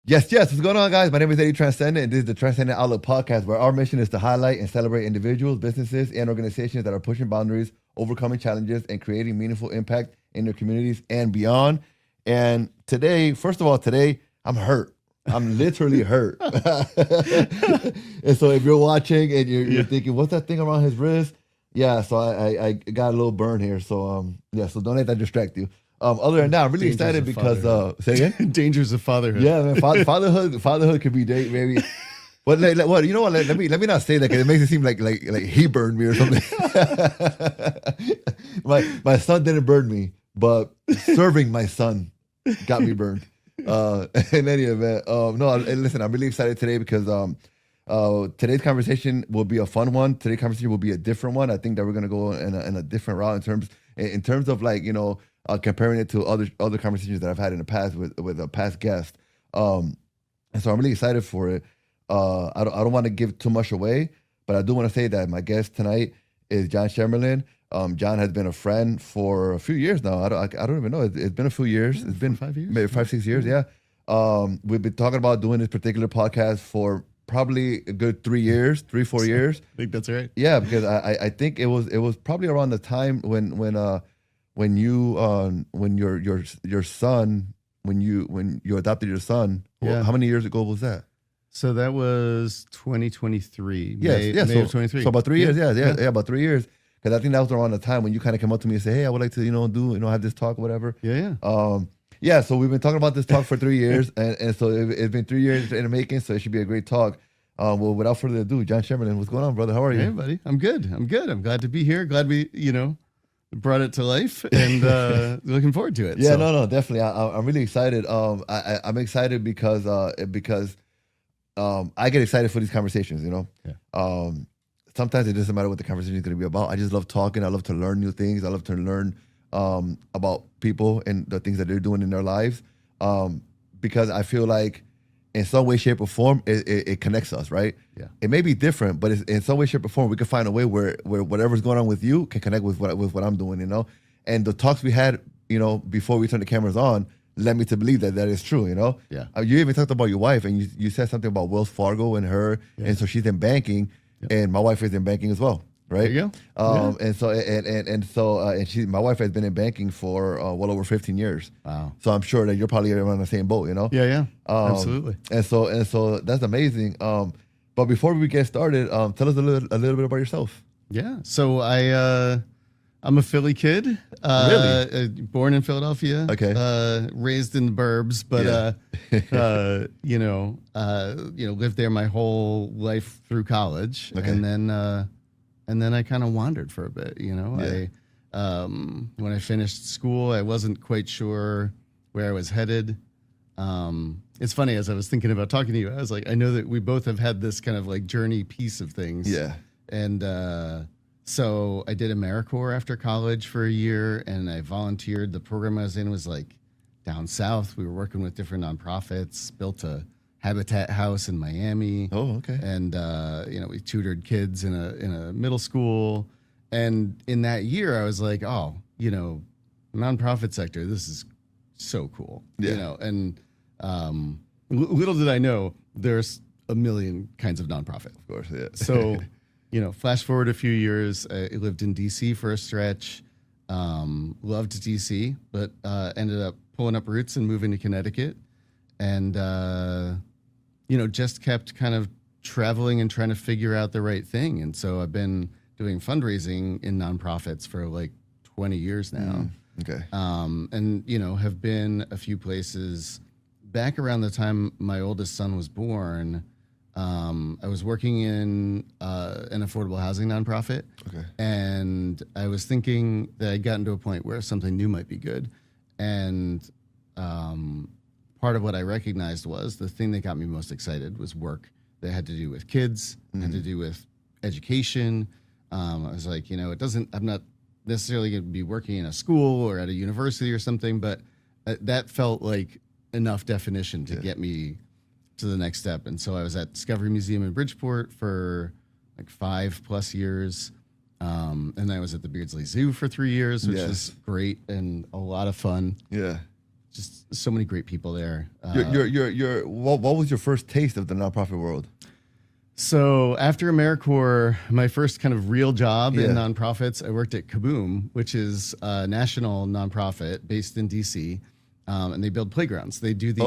Yes, yes. What's going on, guys? My name is Eddie Transcendent, and this is the Tranzcendent Outlook Podcast, where our mission is to highlight and celebrate individuals, businesses, and organizations that are pushing boundaries, overcoming challenges, and creating meaningful impact in their communities and beyond. And today, first of all, I'm hurt. I'm literally hurt. And so if you're watching and you're thinking, what's that thing around his wrist? Yeah, so I got a little burn here. So so don't let that distract you. Other than that, I'm really excited because say again? Dangers of fatherhood. Yeah, man, fatherhood could be very. But what you know what? Let me not say that because it makes it seem like he burned me or something. my son didn't burn me, but serving my son got me burned. In any event, no. Listen, I'm really excited today because today's conversation will be a fun one. Today's conversation will be a different one. I think that we're gonna go in a different route in terms of comparing it to other conversations that I've had in the past with a past guest. And so I'm really excited for it. I don't want to give too much away, but I do want to say that my guest tonight is John Chamberlain. John has been a friend for a few years now. I don't even know. It's been a few years. Yeah, it's been 5 years, maybe 5-6 years. Yeah. We've been talking about doing this particular podcast for probably a good 3 years, 3-4 years. I think that's right. Yeah, because I think it was probably around the time when you adopted your son. Yeah. How many years ago was that? So that was 2023. May of 23. So about 3 years. Yeah, about 3 years. Because I think that was around the time when you kind of came up to me and say, "Hey, I would like to, have this talk, whatever." Yeah. So we've been talking about this talk for 3 years, and so it's been 3 years in the making. So it should be a great talk. Well, without further ado, John Chamberlain, what's going on, brother? How are you? Hey, buddy. I'm good. I'm glad to be here. Glad we, brought it to life, and looking forward to it. Yeah, so. No, definitely. I'm really excited. I'm excited because I get excited for these conversations. Yeah. Sometimes it doesn't matter what the conversation is going to be about. I just love talking. I love to learn new things. I love to learn about people and the things that they're doing in their lives, because I feel like in some way, shape, or form, it connects us, right? Yeah. It may be different, but in some way, shape, or form, we can find a way where whatever's going on with you can connect with what I'm doing, And the talks we had, before we turned the cameras on, led me to believe that is true, Yeah. You even talked about your wife, and you said something about Wells Fargo and her, and so she's in banking, and my wife is in banking as well. Right. There you go. And my wife has been in banking for well over 15 years. Wow. So I'm sure that you're probably around the same boat, Yeah. Absolutely. And so that's amazing. But before we get started, tell us a little bit about yourself. Yeah. So I'm a Philly kid. Really? Born in Philadelphia. Okay. Raised in the burbs, but lived there my whole life through college. Okay. And then I kind of wandered for a bit, Yeah. When I finished school, I wasn't quite sure where I was headed. It's funny, as I was thinking about talking to you, I was like, I know that we both have had this kind of like journey piece of things. Yeah. And so I did AmeriCorps after college for a year, and I volunteered. The program I was in was like down south. We were working with different nonprofits, built a Habitat house in Miami. Oh, okay. And we tutored kids in a middle school. And in that year, I was like, nonprofit sector, this is so cool. Yeah. And little did I know, there's a million kinds of nonprofit. Of course, yeah. So, flash forward a few years, I lived in D.C. for a stretch. Loved D.C., but ended up pulling up roots and moving to Connecticut. And just kept kind of traveling and trying to figure out the right thing. And so I've been doing fundraising in nonprofits for like 20 years now. Okay. And, have been a few places. Back around the time my oldest son was born, I was working in an affordable housing nonprofit. Okay. And I was thinking that I'd gotten to a point where something new might be good. And part of what I recognized was the thing that got me most excited was work that had to do with kids, had to do with education. I was like, I'm not necessarily going to be working in a school or at a university or something, but that felt like enough definition to get me to the next step. And so I was at Discovery Museum in Bridgeport for like 5+ years. And I was at the Beardsley Zoo for 3 years, which was great and a lot of fun. Yeah. just so many great people there. What was your first taste of the nonprofit world? So after AmeriCorps, my first kind of real job in nonprofits, I worked at KABOOM, which is a national nonprofit based in DC. And they build playgrounds. They do these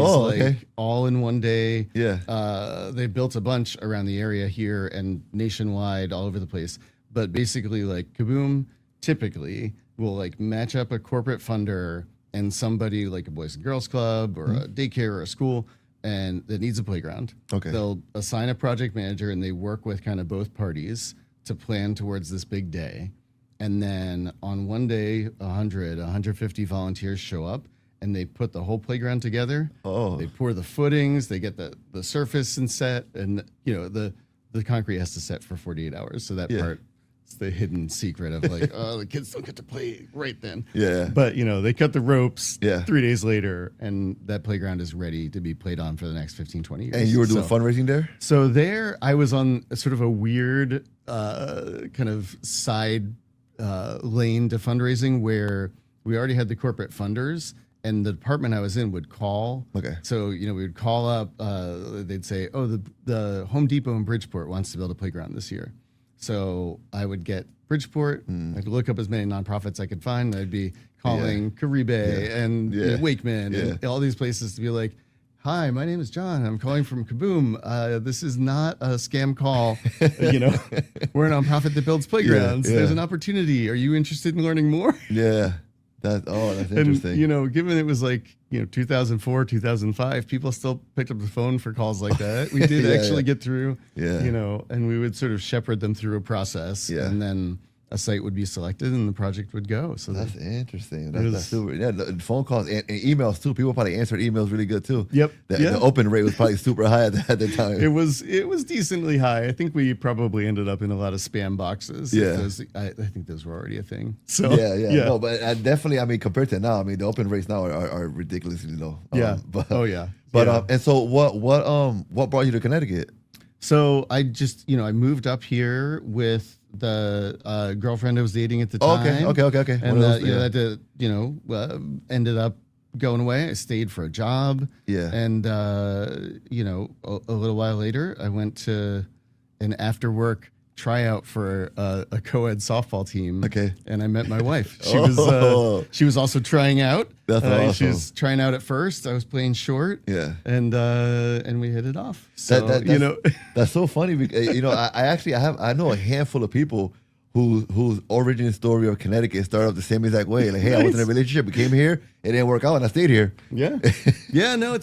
all in one day. Yeah. They built a bunch around the area here and nationwide, all over the place. But basically, like KABOOM typically will like match up a corporate funder and somebody like a Boys and Girls Club or a daycare or a school, and that needs a playground. Okay. They'll assign a project manager and they work with kind of both parties to plan towards this big day. And then on one day, 150 volunteers show up and they put the whole playground together. Oh. They pour the footings, they get the surface and set, and the concrete has to set for 48 hours. So that part is the hidden secret of like, oh, the kids don't get to play right then. Yeah. But they cut the ropes 3 days later and that playground is ready to be played on for the next 15, 20 years. And you were doing fundraising there? So there I was on sort of a weird kind of side lane to fundraising where we already had the corporate funders. And the department I was in would call. Okay. So, we would call up, they'd say, oh, the Home Depot in Bridgeport wants to build a playground this year. So I would get Bridgeport. I'd look up as many nonprofits I could find. I'd be calling Caribe and Wakeman and all these places to be like, hi, my name is John. I'm calling from KABOOM. This is not a scam call. We're a nonprofit that builds playgrounds. There's an opportunity. Are you interested in learning more? Yeah. That's interesting. And, given it was like, 2004, 2005, people still picked up the phone for calls like that. We did actually get through, and we would sort of shepherd them through a process. Yeah. And then a site would be selected and the project would go. So that's interesting. That's super. Yeah, the phone calls and emails too. People probably answered emails really good too. Yep. The open rate was probably super high at the time. It was decently high. I think we probably ended up in a lot of spam boxes. Yeah. I think those were already a thing. So yeah. No, but definitely, compared to now, the open rates now are ridiculously low. And so what brought you to Connecticut? So I just, I moved up here with the girlfriend I was dating at the time. Okay. And that ended up going away. I stayed for a job. Yeah. And, a little while later, I went to an after-work tryout for a co-ed softball team. Okay. And I met my wife. She was also trying out. That's awesome. She was trying out at first. I was playing short. Yeah. And we hit it off. So that's so funny because I know a handful of people whose origin story of Connecticut started off the same exact way. Like, hey, I was in a relationship, we came here, it didn't work out, and I stayed here. Yeah. Yeah. No,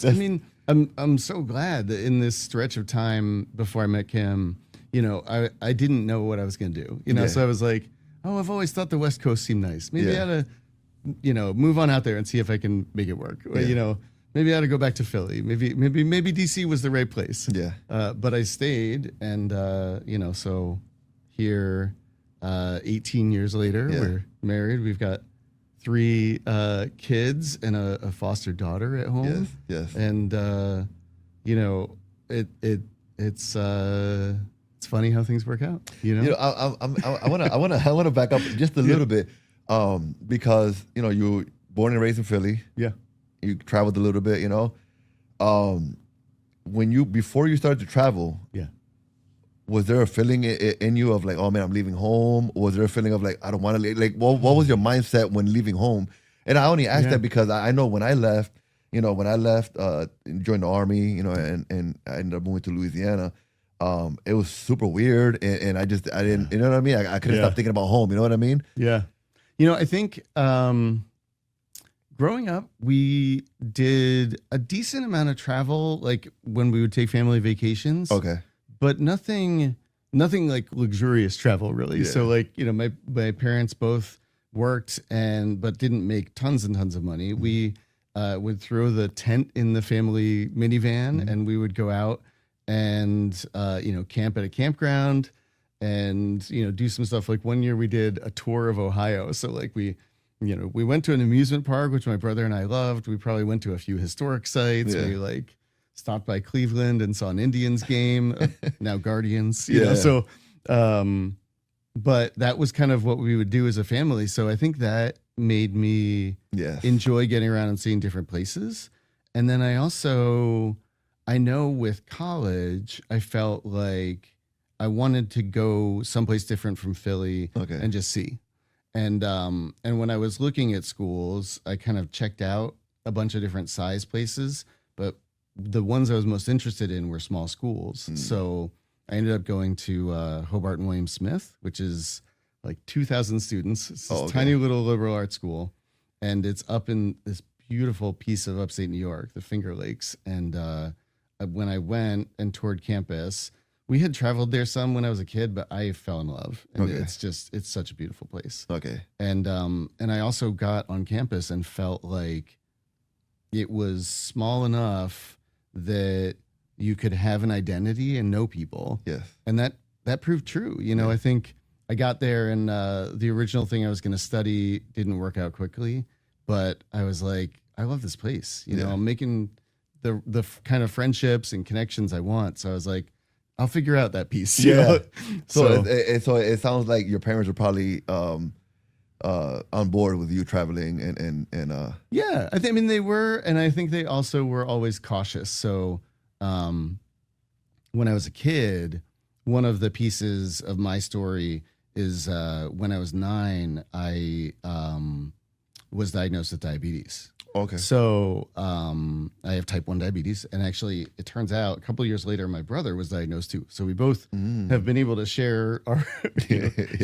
I'm so glad that in this stretch of time before I met Kim, I didn't know what I was going to do, so I was like, oh, I've always thought the West Coast seemed nice. Maybe I ought to, move on out there and see if I can make it work. Yeah. Maybe I ought to go back to Philly. Maybe DC was the right place. Yeah. But I stayed and, so here, 18 years later, we're married. We've got 3 kids and a foster daughter at home. Yes. And, it's funny how things work out. I want to back up just a little bit, because you were born and raised in Philly. Yeah, you traveled a little bit. Before you started to travel, was there a feeling in you of like, oh man, I'm leaving home? Or was there a feeling of like, I don't want to leave? Like, what was your mindset when leaving home? And I only asked that because I know when I left, joined the Army, and I ended up moving to Louisiana. It was super weird, and I didn't, you know what I mean? I couldn't stop thinking about home, you know what I mean? Yeah. I think growing up, we did a decent amount of travel, like when we would take family vacations. Okay. But nothing like luxurious travel, really. Yeah. So like, my parents both worked but didn't make tons and tons of money. Mm-hmm. We would throw the tent in the family minivan, and we would go out and camp at a campground and do some stuff. Like one year we did a tour of Ohio. So like we went to an amusement park, which my brother and I loved. We probably went to a few historic sites. Yeah. We like stopped by Cleveland and saw an Indians game, now Guardians. You know? So but that was kind of what we would do as a family. So I think that made me Yes. enjoy getting around and seeing different places. And then I know with college, I felt like I wanted to go someplace different from Philly Okay. and just see. And when I was looking at schools, I kind of checked out a bunch of different size places, but the ones I was most interested in were small schools. So I ended up going to Hobart and William Smith, which is like 2,000 students. It's this tiny little liberal arts school, and it's up in this beautiful piece of upstate New York, the Finger Lakes. And when I went and toured campus, we had traveled there some when I was a kid, but I fell in love. And it's such a beautiful place. Okay. And I also got on campus and felt like it was small enough that you could have an identity and know people. Yes. And that proved true. You know, I think I got there and the original thing I was going to study didn't work out quickly, but I was like, I love this place. You know, I'm making the kind of friendships and connections I want. So I was like, I'll figure out that piece. You know? So it sounds like your parents were probably on board with you traveling and yeah, I mean they were, and I think they also were always cautious. So when I was a kid, one of the pieces of my story is when I was 9, I was diagnosed with diabetes. Okay. So I have type 1 diabetes, and actually, it turns out a couple of years later, my brother was diagnosed too. So we both have been able to share our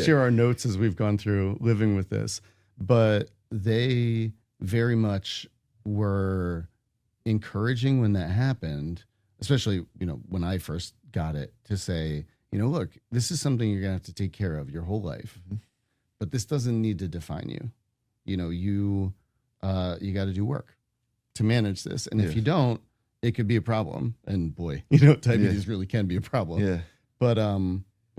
share our notes as we've gone through living with this. But they very much were encouraging when that happened, especially when I first got it, to say, look, this is something you're gonna have to take care of your whole life, but this doesn't need to define you. You got to do work to manage this. And if you don't, it could be a problem. And boy, diabetes really can be a problem. Yeah. But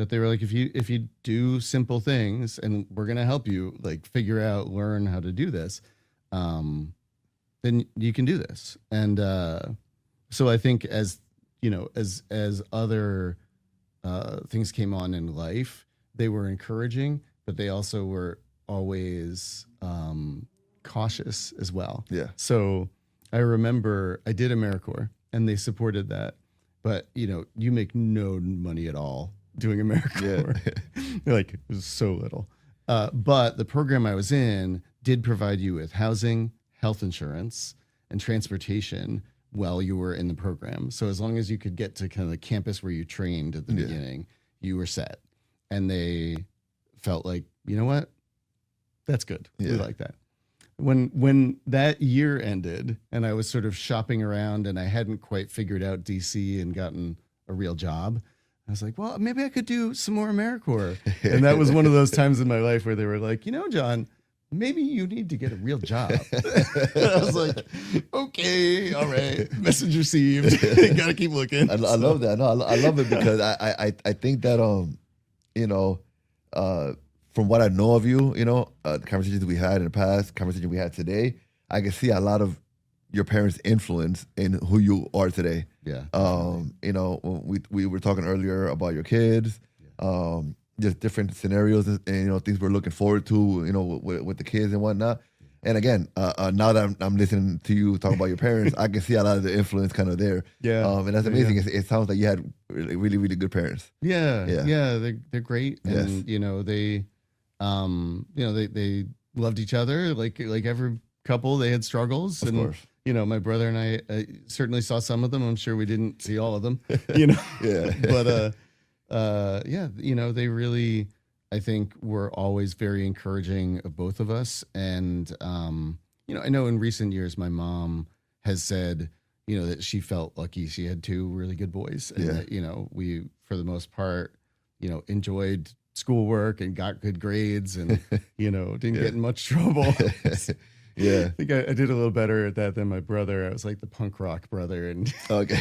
they were like, if you do simple things and we're going to help you learn how to do this, then you can do this. And so I think as other things came on in life, they were encouraging, but they also were always cautious as well. Yeah. So I remember I did AmeriCorps and they supported that, but you make no money at all doing AmeriCorps. Yeah. It was so little. But the program I was in did provide you with housing, health insurance, and transportation while you were in the program. So as long as you could get to kind of the campus where you trained at the beginning, you were set. And they felt like, you know what? That's good. We like that. When that year ended and I was sort of shopping around and I hadn't quite figured out DC and gotten a real job, I was like, well, maybe I could do some more AmeriCorps. And that was one of those times in my life where they were like, John, maybe you need to get a real job. I was like, okay, all right, message received. Gotta keep looking. I love that. No, I love it because I think that from what I know of you, the conversations we had in the past, conversations we had today, I can see a lot of your parents' influence in who you are today. Yeah. We were talking earlier about your kids, just different scenarios and things we're looking forward to, with the kids and whatnot. And again, now that I'm listening to you talk about your parents, I can see a lot of the influence kind of there. Yeah. And that's amazing. Yeah. It sounds like you had really, really good parents. Yeah. They're great. And they loved each other like every couple. They had struggles, of course. My brother and I certainly saw some of them. I'm sure we didn't see all of them. Yeah. But they really, I think, were always very encouraging of both of us. And I know in recent years my mom has said that she felt lucky she had 2 really good boys, and that we, for the most part, enjoyed schoolwork and got good grades and didn't get in much trouble. I think I did a little better at that than my brother. I was like the punk rock brother, and but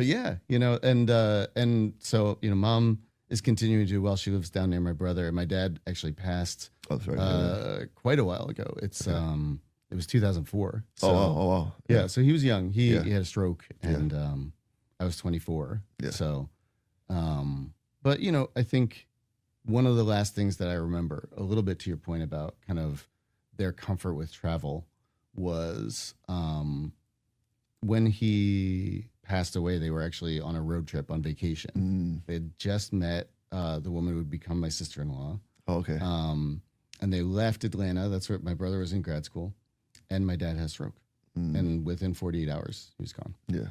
yeah, and so mom is continuing to do well. She lives down near my brother, and my dad actually passed quite a while ago. It's it was 2004. So, wow. Yeah, so he was young. He had a stroke, and I was 24. Yeah. So, but I think one of the last things that I remember, a little bit to your point about kind of their comfort with travel, was when he passed away, they were actually on a road trip on vacation. They had just met the woman who would become my sister-in-law. Oh, okay. And they left Atlanta. That's where my brother was in grad school. And my dad had a stroke. And within 48 hours, he was gone. Yeah.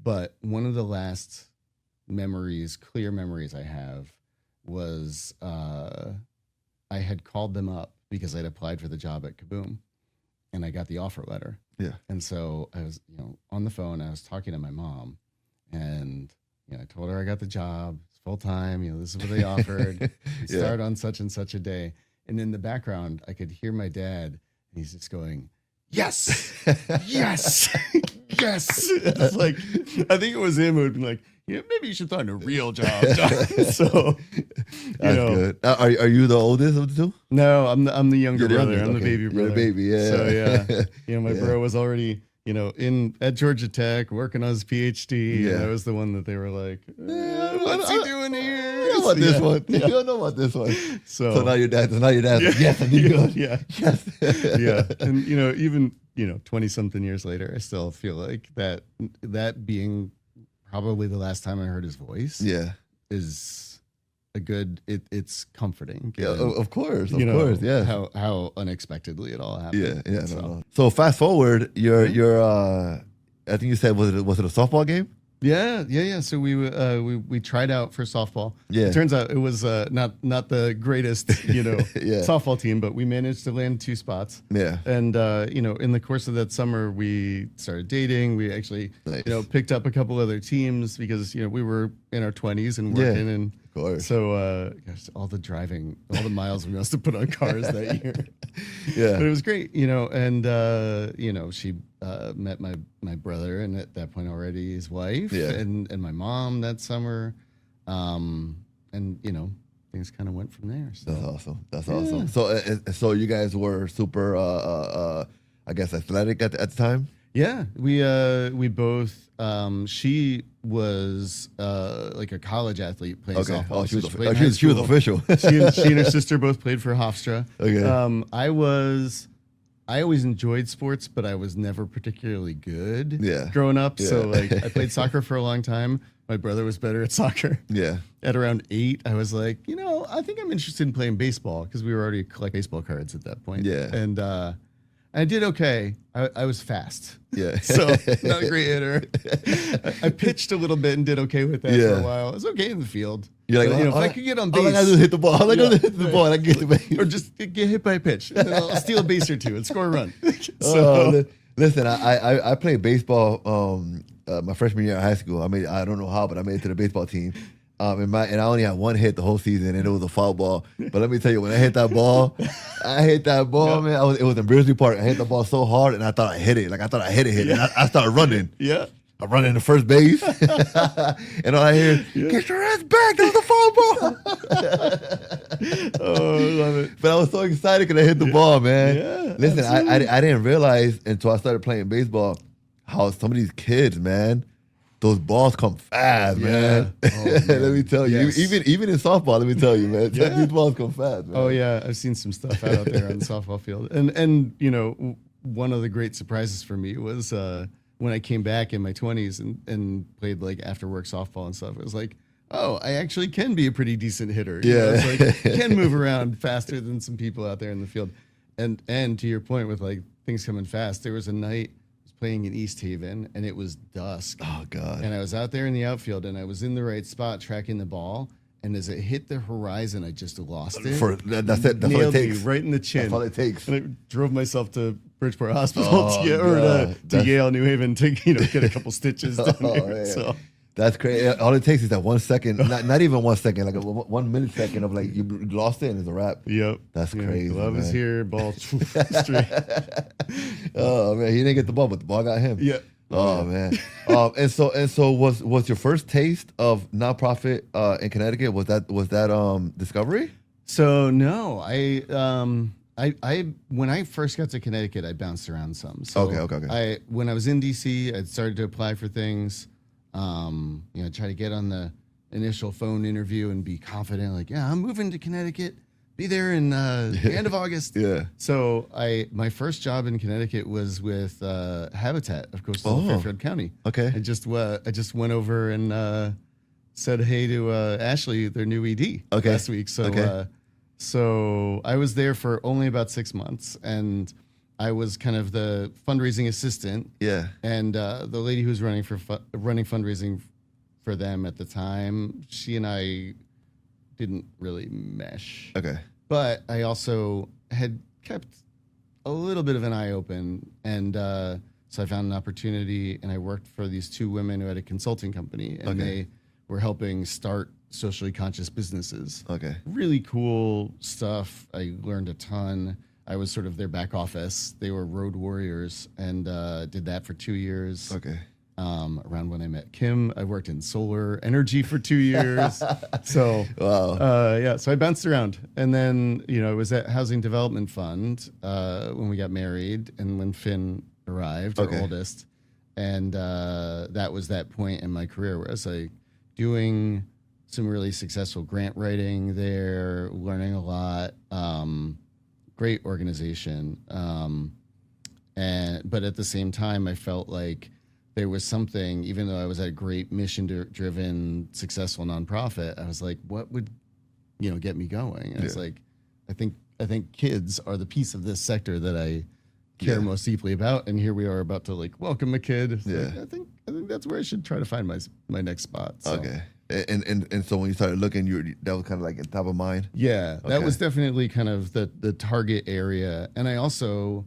But one of the last clear memories I have was I had called them up because I'd applied for the job at KABOOM, and I got the offer letter. Yeah. And so I was, on the phone, I was talking to my mom, and, I told her I got the job. It's full time. This is what they offered. Start on such and such a day. And in the background, I could hear my dad, and he's just going, yes, yes, yes. It's like, I think it was him who would be like, maybe you should find a real job. So, That's good. Are you the oldest of the two? No, I'm the younger You're the brother. youngest, I'm the okay. baby brother. You're the baby, yeah. So my bro was already, at Georgia Tech working on his PhD. Yeah. And I was the one that they were like, what's he doing here? You know about this one. You don't know about this one. So now your dad's like, yes, I did good. Yeah. Yes. Yeah. And even 20 something years later, I still feel like that being probably the last time I heard his voice. Yeah. Is a good. It's comforting. Yeah, of course, yeah. How unexpectedly it all happened. Yeah. No. So fast forward, you're I think you said was it a softball game? Yeah. So we tried out for softball. Yeah. It turns out it was not the greatest softball team, but we managed to land 2 spots. Yeah. And in the course of that summer, we started dating. We actually picked up a couple other teams because we were in our 20s and working and. Of course. So, all the driving, all the miles we must have put on cars that year. Yeah. But it was great, and she met my brother, and at that point already his wife, and my mom that summer, and things kind of went from there. So. That's awesome. So you guys were super, I guess, athletic at the time. Yeah, we both. She was like a college athlete playing softball. Oh, she was official. she and her sister both played for Hofstra. Okay. I always enjoyed sports, but I was never particularly good. Yeah. Growing up, Yeah. so I played soccer for a long time. My brother was better at soccer. Yeah. At around 8, I was like, I think I'm interested in playing baseball because we were already collecting baseball cards at that point. Yeah. And I did okay. I was fast. Yeah. So not a great hitter. I pitched a little bit and did okay with that for a while. It was okay in the field. You're like, but, if I could get on base. All I gotta do is hit the ball. All I gotta do is hit the ball and I can get the base. Or just get hit by a pitch. And then I'll steal a base or two and score a run. So, listen, I played baseball my freshman year of high school. I don't know how, but I made it to the baseball team. And I only had one hit the whole season, and it was a foul ball. But let me tell you, when I hit that ball, man. It was in Bridgely Park. I hit the ball so hard, and I thought I hit it. Like I thought I hit it. And I started running. Yeah. I'm running to first base, and all I hear, get your ass back. That was a foul ball. Oh, I love it. But I was so excited because I hit the ball, man. Yeah, listen, I didn't realize until I started playing baseball how some of these kids, man, those balls come fast, man. Oh, man. Let me tell you, even in softball, let me tell you, man, these balls come fast, man. Oh yeah, I've seen some stuff out there on the softball field, and one of the great surprises for me was when I came back in my 20s and played like after work softball and stuff. It was like, oh, I actually can be a pretty decent hitter. It's like I can move around faster than some people out there in the field. And to your point with like things coming fast, there was a night I was playing in East Haven and it was dusk. Oh God. And I was out there in the outfield and I was in the right spot tracking the ball. And as it hit the horizon, I just lost it. That's it. That's all it takes. Right in the chin. That's all it takes. And I drove myself to Bridgeport Hospital to Yale, New Haven to get a couple stitches down there. So that's crazy. All it takes is that 1 second, not even 1 second, like a 1 millisecond of like you lost it and it's a wrap. Yep. That's crazy. Glove is here, ball straight. Oh man, he didn't get the ball, but the ball got him. Yeah. Oh man. And so was your first taste of nonprofit in Connecticut? Was that Discovery? So no, I when I first got to Connecticut, I bounced around some. So Okay. When I was in DC, I started to apply for things. Try to get on the initial phone interview and be confident, like, yeah, I'm moving to Connecticut. Be there in the end of August. Yeah. So my first job in Connecticut was with Habitat of Coastal Fairfield County. Okay. I just went over and said hey to Ashley, their new ED, last week. So so I was there for only about 6 months, and I was kind of the fundraising assistant. Yeah. And the lady who was running fundraising for them at the time, she and I didn't really mesh. Okay. But I also had kept a little bit of an eye open, and so I found an opportunity, and I worked for these two women who had a consulting company, and they were helping start socially conscious businesses. Okay. Really cool stuff. I learned a ton. I was sort of their back office. They were road warriors, and did that for 2 years. Okay. Around when I met Kim, I worked in solar energy for 2 years. So, wow. So I bounced around, and then I was at Housing Development Fund when we got married, and when Finn arrived, our oldest, and that was that point in my career where I was like doing some really successful grant writing there, learning a lot. Great organization, but at the same time, I felt like there was something, even though I was at a great mission-driven, successful nonprofit, I was like, what would, get me going? And it's like, I think kids are the piece of this sector that I care most deeply about, and here we are about to like welcome a kid. Like, I think that's where I should try to find my next spot. So. Okay. And so when you started looking, that was kind of like at top of mind. Yeah, that was definitely kind of the target area, and I also.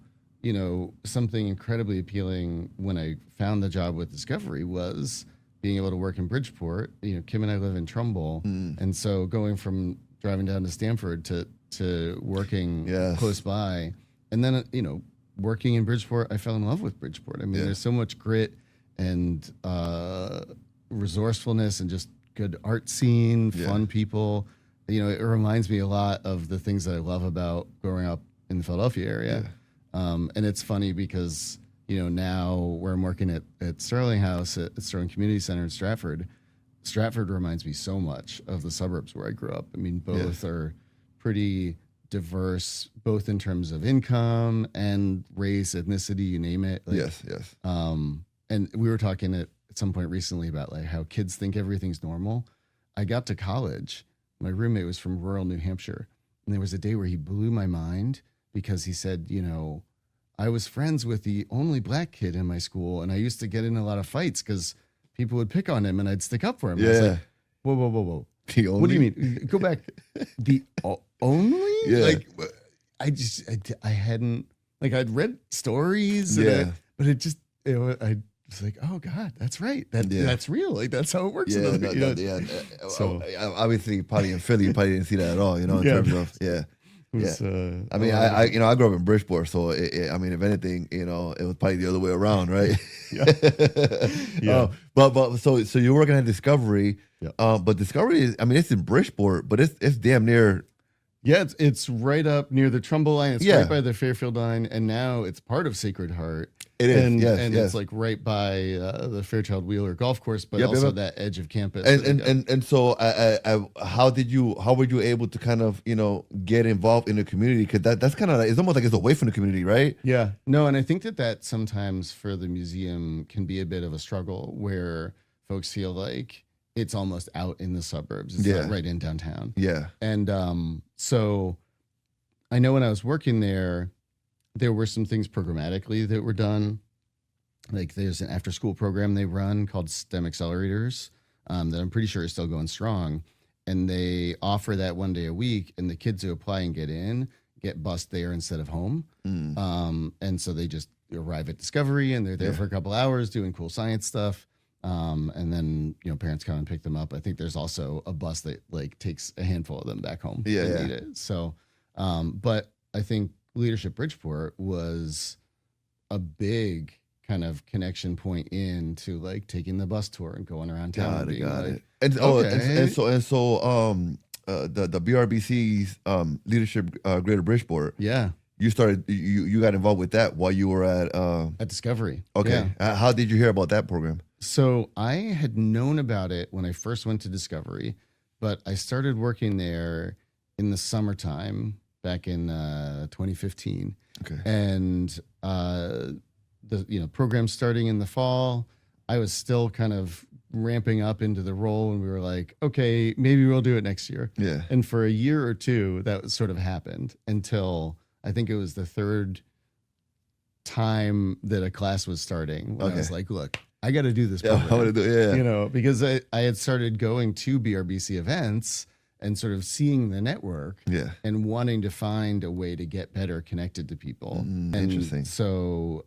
Something incredibly appealing when I found the job with Discovery was being able to work in Bridgeport. Kim and I live in Trumbull, and so going from driving down to Stamford to working close by, and then working in Bridgeport, I fell in love with Bridgeport. I mean, there's so much grit and resourcefulness and just good art scene, fun people. It reminds me a lot of the things that I love about growing up in the Philadelphia area. And it's funny because, now where I'm working at Sterling House at Sterling Community Center in Stratford reminds me so much of the suburbs where I grew up. I mean, both are pretty diverse, both in terms of income and race, ethnicity, you name it. Like, yes. And we were talking at some point recently about like how kids think everything's normal. I got to college. My roommate was from rural New Hampshire. And there was a day where he blew my mind because he said, I was friends with the only black kid in my school, and I used to get in a lot of fights because people would pick on him, and I'd stick up for him. I was like, whoa. The only? What do you mean? Go back. The only? Yeah. Like, I hadn't, like, I'd read stories, but it just, I was like, oh God, that's right. That's real. Like, that's how it works. So obviously, probably in Philly, you probably didn't see that at all, in terms of, I mean, I grew up in Bridgeport, so I mean, if anything, it was probably the other way around, right? But so you're working at Discovery, but Discovery is, I mean, it's in Bridgeport, but it's damn near. Yeah, it's right up near the Trumbull line. It's right by the Fairfield line, and now it's part of Sacred Heart. It is, and it's like right by the Fairchild Wheeler golf course, but also that edge of campus. And so, how were you able to kind of get involved in the community? Because that's kind of, it's almost like it's away from the community, right? Yeah, no, and I think that sometimes for the museum can be a bit of a struggle where folks feel like it's almost out in the suburbs. It's not right in downtown. Yeah, and so I know when I was working there were some things programmatically that were done. Like there's an after school program they run called STEM Accelerators that I'm pretty sure is still going strong. And they offer that 1 day a week, and the kids who apply and get bused there instead of home. And so they just arrive at Discovery, and they're there for a couple hours doing cool science stuff. And then, parents come and pick them up. I think there's also a bus that like takes a handful of them back home. Need it. So, but I think Leadership Bridgeport was a big kind of connection point into like taking the bus tour and going around town. Got it. And so the BRBC's Leadership Greater Bridgeport. Yeah. you got involved with that while you were at Discovery. Okay. Yeah. How did you hear about that program? So I had known about it when I first went to Discovery, but I started working there in the summertime back in 2015. Okay. And the program starting in the fall, I was still kind of ramping up into the role, and we were like, okay, maybe we'll do it next year. Yeah. And for a year or two, that sort of happened until I think it was the third time that a class was starting when I was like, look, I got to do this program. I want to do it. Yeah. Because I had started going to BRBC events and sort of seeing the network and wanting to find a way to get better connected to people. Interesting. So,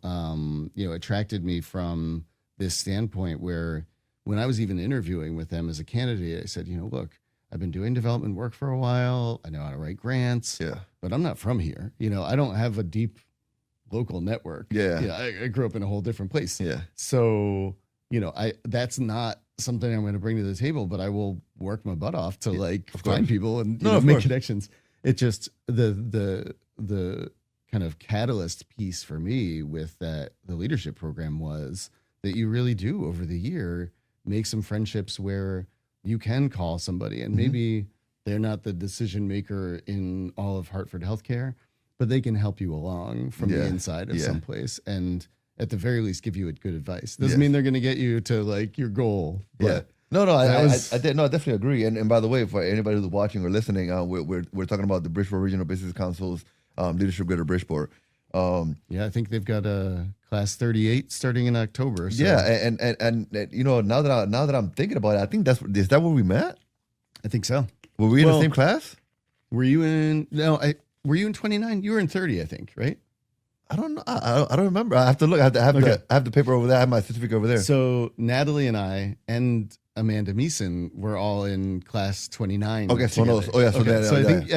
attracted me from this standpoint where when I was even interviewing with them as a candidate, I said, look, I've been doing development work for a while. I know how to write grants, but I'm not from here. I don't have a deep local network. I grew up in a whole different place. So, that's not something I'm going to bring to the table, but I will work my butt off to find people and make connections. It just the kind of catalyst piece for me with the leadership program was that you really do over the year make some friendships where you can call somebody and maybe they're not the decision maker in all of Hartford healthcare, but they can help you along from the inside of someplace and at the very least give you good advice. Doesn't mean they're going to get you to your goal. But I definitely agree. And by the way, for anybody who's watching or listening, we're talking about the Bridgeport Regional Business Council's Leadership Greater Bridgeport. I think they've got a class 38 starting in October. So. Yeah, and now that I'm thinking about it, I think is that where we met? I think so. Were we in the same class? Were you in? No, were you in 29? You were in 30, I think, right? I don't know. I don't remember. I have to look. I have the paper over there. I have my certificate over there. So Natalie and I and Amanda Meeson were all in class 29. Okay, so no. So I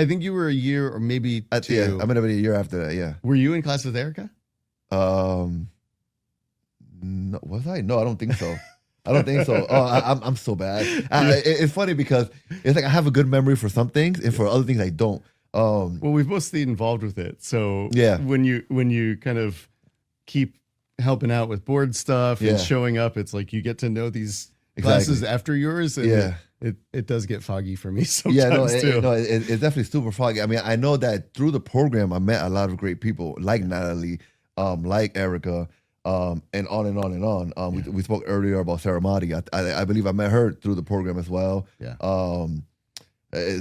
think you were a year or maybe two. Yeah, I'm gonna be a year after that. Yeah. Were you in class with Erica? No, was I? No, I don't think so. I don't think so. Oh, I'm so bad. It's funny because it's like I have a good memory for some things and for other things I don't. Well, we've both stayed involved with it. So when you kind of keep helping out with board stuff and showing up, it's like you get to know these classes after yours. And it does get foggy for me sometimes too. It's definitely super foggy. I mean, I know that through the program, I met a lot of great people like Natalie, like Erica, and on and on and on. We spoke earlier about Sarah Mahdi. I believe I met her through the program as well.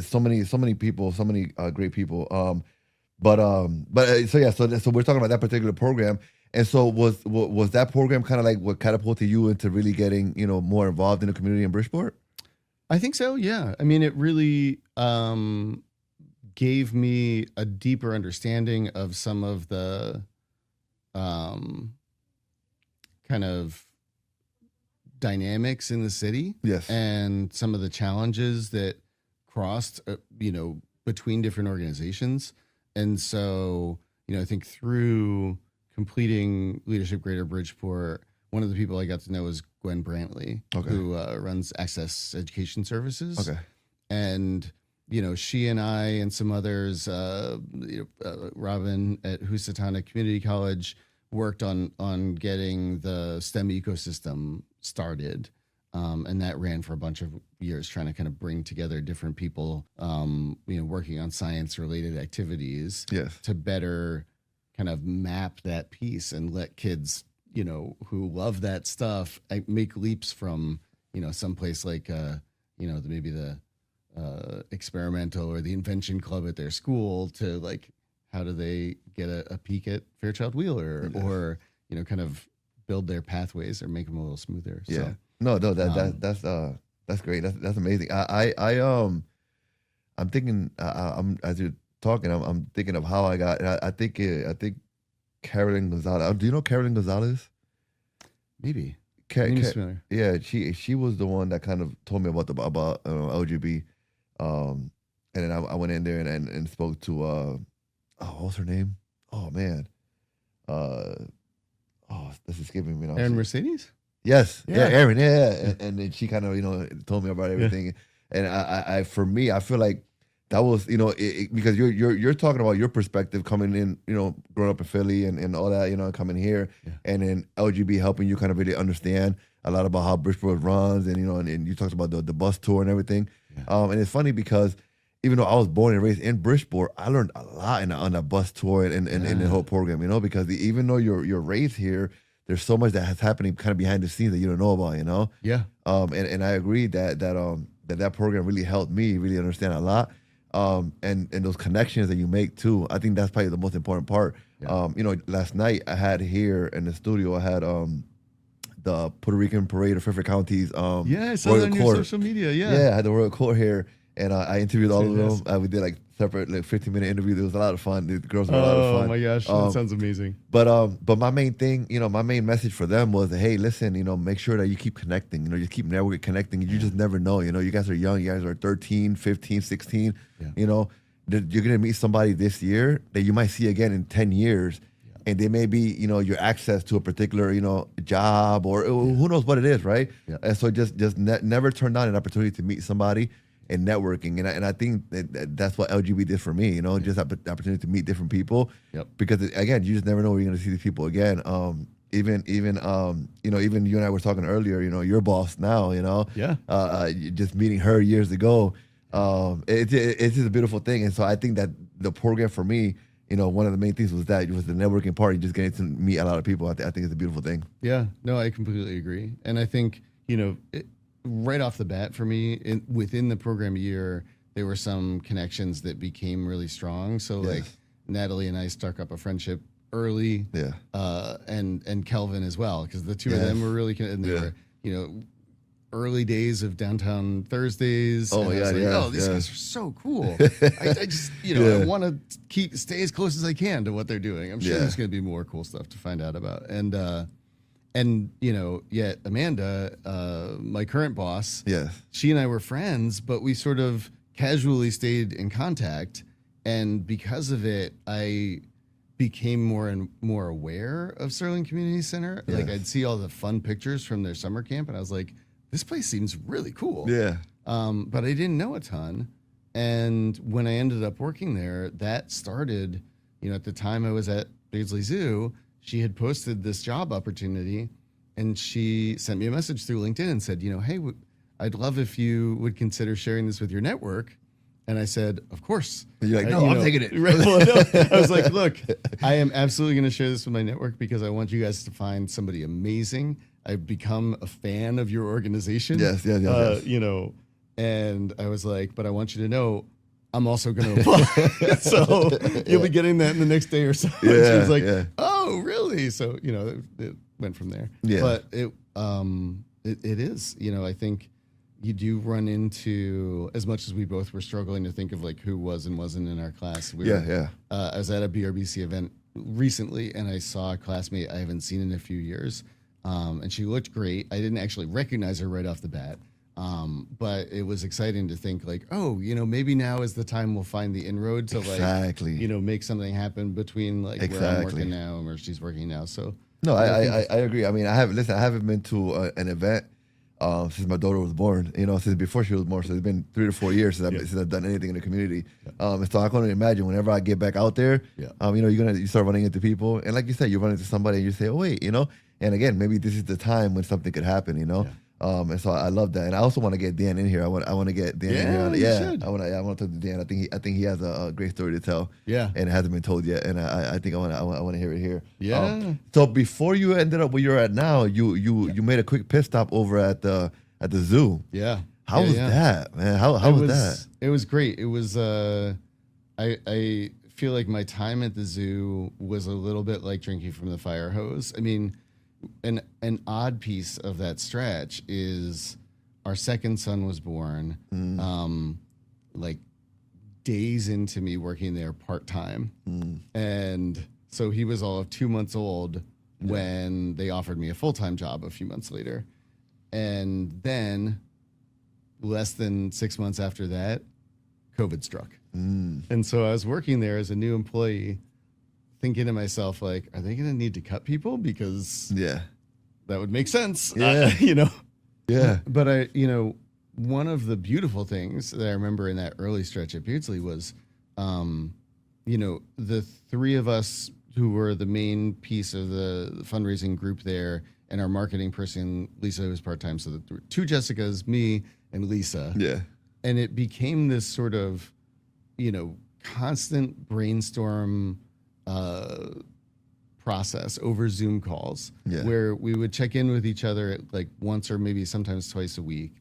So many people, so many great people. So we're talking about that particular program. And so was that program kind of like what catapulted you into really getting, more involved in the community in Bridgeport? I think so. Yeah. I mean, it really gave me a deeper understanding of some of the kind of dynamics in the city. Yes. And some of the challenges that crossed, between different organizations. And so, I think through completing Leadership Greater Bridgeport, one of the people I got to know was Gwen Brantley, who runs Access Education Services. Okay. And, she and I and some others, Robin at Housatonic Community College, worked on getting the STEM ecosystem started. And that ran for a bunch of years, trying to kind of bring together different people, working on science-related activities to better kind of map that piece and let kids, who love that stuff, make leaps from, someplace like, maybe the experimental or the invention club at their school to like, how do they get a peek at Fairchild Wheeler or, kind of build their pathways or make them a little smoother. Yeah. So. No, that's great. That's amazing. I'm thinking. I'm as you're talking. I'm thinking of how I got. I think Carolyn Gonzalez. Do you know Carolyn Gonzalez? Maybe. Yeah, she was the one that kind of told me about LGB, and then I went in there and spoke to what's her name? Oh man, this is escaping me now. Erin Mercedes. Yes, Erin, and then she kind of told me about everything, and I for me I feel like that was, because you're talking about your perspective coming in, growing up in Philly and all that, coming here, and then LGB helping you kind of really understand a lot about how Bridgeport runs, and and you talked about the bus tour and everything. And it's funny because even though I was born and raised in Bridgeport, I learned a lot on that bus tour and the whole program, because even though you're raised here, there's so much that has happening kind of behind the scenes that you don't know about, Yeah. And I agree that program really helped me really understand a lot. And those connections that you make too, I think that's probably the most important part. Yeah. Last night I had here in the studio, I had the Puerto Rican Parade of Fairfield Counties. I saw Royal that on your Court. social media. Yeah, I had the Royal Court here, and I interviewed all of them. We did like separate 15-minute interviews. It was a lot of fun. The girls were a lot of fun. Oh my gosh, that sounds amazing. But my main thing, my main message for them was, hey, listen, make sure that you keep connecting. You keep networking, connecting. You just never know. You guys are young. You guys are 13, 15, 16. You're gonna meet somebody this year that you might see again in 10 years. And they may be, your access to a particular, job or who knows what it is, right? And so just never turn down an opportunity to meet somebody and networking. And I think that's what LGB did for me, just the opportunity to meet different people. Because again, you just never know where you're going to see these people again. Even you and I were talking earlier, your boss now, just meeting her years ago. It's just a beautiful thing. And so I think that the program for me, one of the main things was the networking part. You just getting to meet a lot of people. I think it's a beautiful thing. Yeah, no, I completely agree. And I think, right off the bat for me, within the program year, there were some connections that became really strong. So like Natalie and I struck up a friendship early. And Kelvin as well, because the two of them were really, and they were, early days of Downtown Thursdays. Oh, and I was like, these guys are so cool. I just, I want to stay as close as I can to what they're doing. I'm sure there's going to be more cool stuff to find out about. And yet Amanda, my current boss, she and I were friends, but we sort of casually stayed in contact. And because of it, I became more and more aware of Sterling Community Center. Like I'd see all the fun pictures from their summer camp, and I was like, this place seems really cool. But I didn't know a ton. And when I ended up working there, that started, at the time I was at Beardsley Zoo, she had posted this job opportunity, and she sent me a message through LinkedIn and said, hey, I'd love if you would consider sharing this with your network. And I said, of course. And you're like, no, I'm taking it. I was like, look, I am absolutely going to share this with my network because I want you guys to find somebody amazing. I've become a fan of your organization. Yes. And I was like, but I want you to know, I'm also going to apply. So you'll be getting that in the next day or so. And she was like, oh, really? So, it went from there. But it is, I think you do run into, as much as we both were struggling to think of like who was and wasn't in our class. I was at a BRBC event recently, and I saw a classmate I haven't seen in a few years. And she looked great. I didn't actually recognize her right off the bat. But it was exciting to think like, oh, maybe now is the time we'll find the inroad to like, make something happen between like where I'm working now and where she's working now. So no, I agree. I mean, I haven't been to an event since my daughter was born, since before she was born. So it's been 3 to 4 years since I've done anything in the community. And so I can only imagine whenever I get back out there, you start running into people. And like you said, you run into somebody and you say, oh, wait, and again, maybe this is the time when something could happen, And so I love that. And I also want to get Dan in here. I want to get Dan in here. I want to talk to Dan. I think he has a great story to tell. And it hasn't been told yet. And I think I want to hear it here. So before you ended up where you're at now, you made a quick pit stop over at the zoo. How was that, man? How was that? It was great. It was I feel like my time at the zoo was a little bit like drinking from the fire hose. I mean, an odd piece of that stretch is our second son was born like days into me working there part-time. And so he was all of 2 months old when they offered me a full-time job a few months later. And then less than 6 months after that, COVID struck. And so I was working there as a new employee, thinking to myself, like, are they going to need to cut people? Because that would make sense. But one of the beautiful things that I remember in that early stretch at Beardsley was, the three of us who were the main piece of the fundraising group there, and our marketing person, Lisa, who was part-time. So there were two Jessicas, me and Lisa. Yeah. And it became this sort of, constant brainstorm process over Zoom calls where we would check in with each other like once or maybe sometimes twice a week.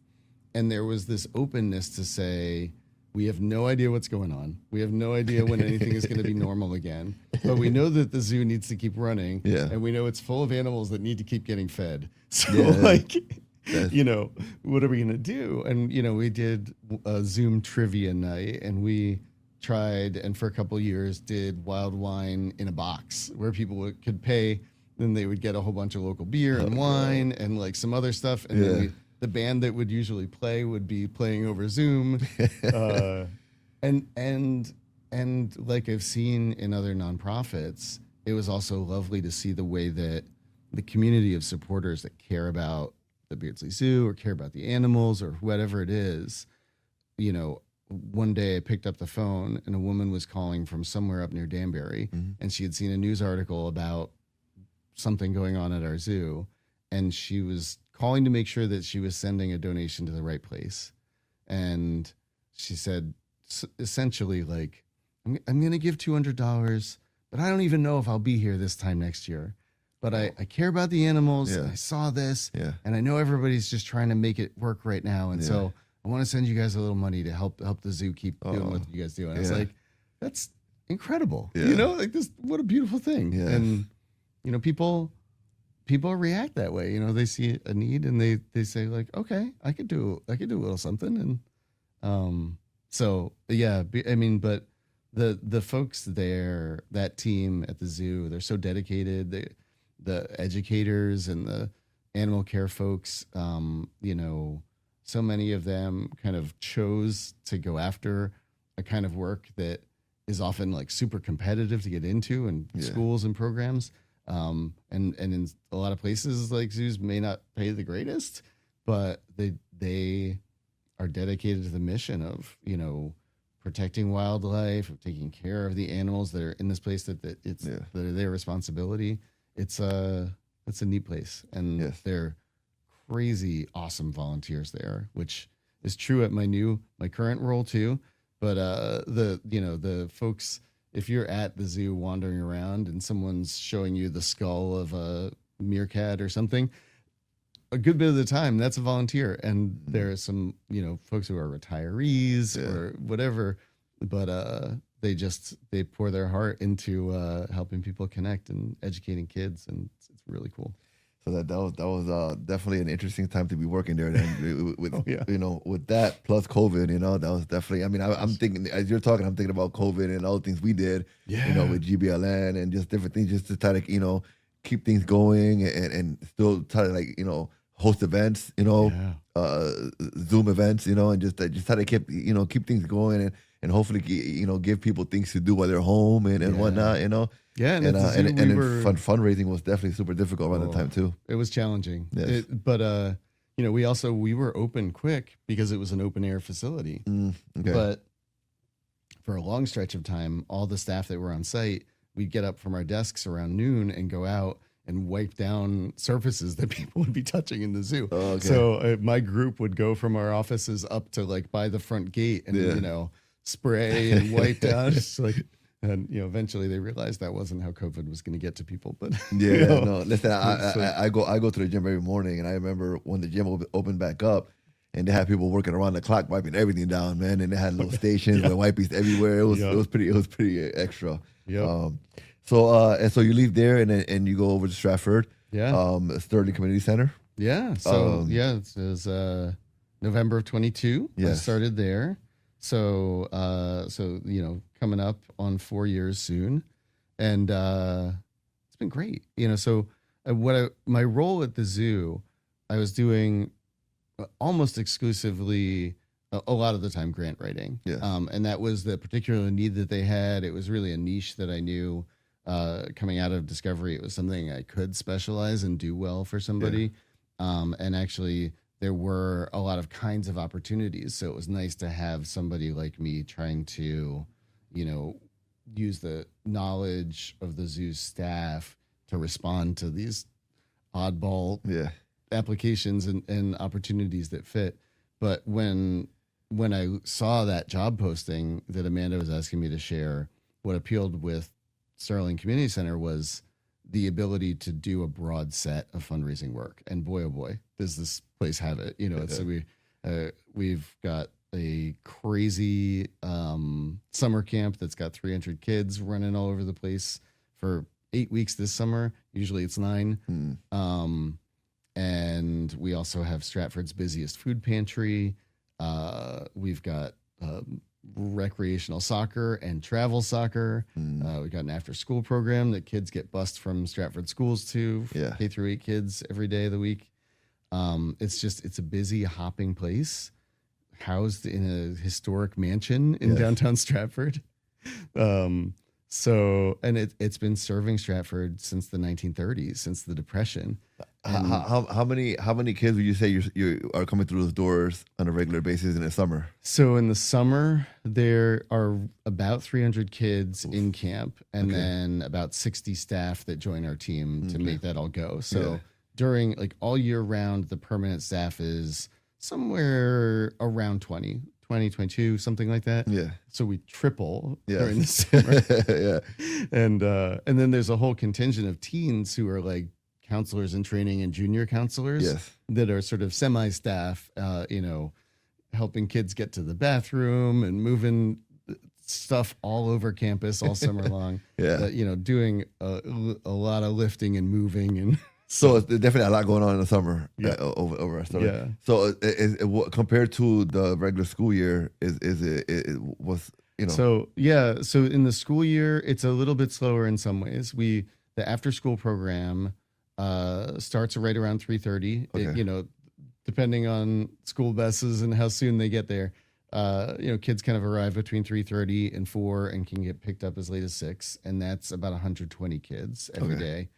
And there was this openness to say, we have no idea what's going on. We have no idea when anything is going to be normal again. But we know that the zoo needs to keep running. Yeah. And we know it's full of animals that need to keep getting fed. So, what are we going to do? And, we did a Zoom trivia night, and we tried, and for a couple of years did wild wine in a box where people could pay. Then they would get a whole bunch of local beer and wine and like some other stuff. And then the band that would usually play would be playing over Zoom. And like I've seen in other nonprofits, it was also lovely to see the way that the community of supporters that care about the Beardsley Zoo or care about the animals or whatever it is, one day I picked up the phone and a woman was calling from somewhere up near Danbury, and she had seen a news article about something going on at our zoo, and she was calling to make sure that she was sending a donation to the right place. And she said, essentially, like, I'm going to give $200, but I don't even know if I'll be here this time next year. But I care about the animals. And I saw this, and I know everybody's just trying to make it work right now. And so I want to send you guys a little money to help the zoo keep doing what you guys do. And I was like, that's incredible. Like this, what a beautiful thing. Yeah. And, people react that way. They see a need and they say like, okay, I could do a little something. And, but the folks there, that team at the zoo, they're so dedicated. The educators and the animal care folks, so many of them kind of chose to go after a kind of work that is often like super competitive to get into in schools and programs. And in a lot of places like zoos may not pay the greatest, but they are dedicated to the mission of, protecting wildlife, of taking care of the animals that are in this place that are their responsibility. It's a neat place, and they're crazy awesome volunteers there, which is true at my current role too. But the folks, if you're at the zoo wandering around and someone's showing you the skull of a meerkat or something, a good bit of the time that's a volunteer. And there are some folks who are retirees or whatever, but they pour their heart into helping people connect and educating kids, and it's really cool. So that was definitely an interesting time to be working there. Then with with that plus COVID, that was definitely. I mean, I'm thinking as you're talking, I'm thinking about COVID and all the things we did, with GBLN and just different things, just to try to keep things going and still try to host events, Zoom events, and just try to keep things going and hopefully give people things to do while they're home and whatnot, Yeah, and fundraising was definitely super difficult around that time too. It was challenging, but we were open quick because it was an open air facility. Okay. But for a long stretch of time, all the staff that were on site, we'd get up from our desks around noon and go out and wipe down surfaces that people would be touching in the zoo. Oh, okay. So my group would go from our offices up to like by the front gate and spray and wipe down. Just like. And eventually they realized that wasn't how COVID was going to get to people. But no, listen, I go to the gym every morning, and I remember when the gym opened back up, and they had people working around the clock wiping everything down, man. And they had little stations with wipes everywhere. It was pretty extra. Yeah. So you leave there, and you go over to Stratford. Yeah. Sterling Community Center. Yeah. So it was November of 22. Yes. I started there. So coming up on 4 years soon, and it's been great. So my role at the zoo, I was doing almost exclusively a lot of the time grant writing. Yeah. And that was the particular need that they had. It was really a niche that I knew coming out of Discovery. It was something I could specialize and do well for somebody. And actually, there were a lot of kinds of opportunities. So it was nice to have somebody like me trying to, use the knowledge of the zoo's staff to respond to these oddball applications and opportunities that fit. But when I saw that job posting that Amanda was asking me to share, what appealed with Sterling Community Center was the ability to do a broad set of fundraising work. And boy, oh boy, does this place have it. So we've got a crazy summer camp that's got 300 kids running all over the place for 8 weeks this summer. Usually it's 9. And we also have Stratford's busiest food pantry. We've got recreational soccer and travel soccer. We've got an after school program that kids get bused from Stratford schools to, K through 8 kids every day of the week. It's a busy, hopping place housed in a historic mansion in downtown Stratford. So it's been serving Stratford since the 1930s, since the Depression. How many kids would you say you are coming through those doors on a regular basis in the summer? So in the summer, there are about 300 kids in camp, and then about 60 staff that join our team to make that all go. So during all year round, the permanent staff is somewhere around 22, something like that. Yeah. So we triple during the summer. And then there's a whole contingent of teens who are like counselors in training and junior counselors that are sort of semi-staff, helping kids get to the bathroom and moving stuff all over campus all summer long. Doing a lot of lifting and moving and. So it's definitely a lot going on in the summer over our summer. Yeah. So compared to the regular school year, So in the school year, it's a little bit slower in some ways. The after school program starts right around 3:30. Okay. Depending on school buses and how soon they get there. Kids kind of arrive between 3:30 and 4 and can get picked up as late as 6, and that's about 120 kids every day.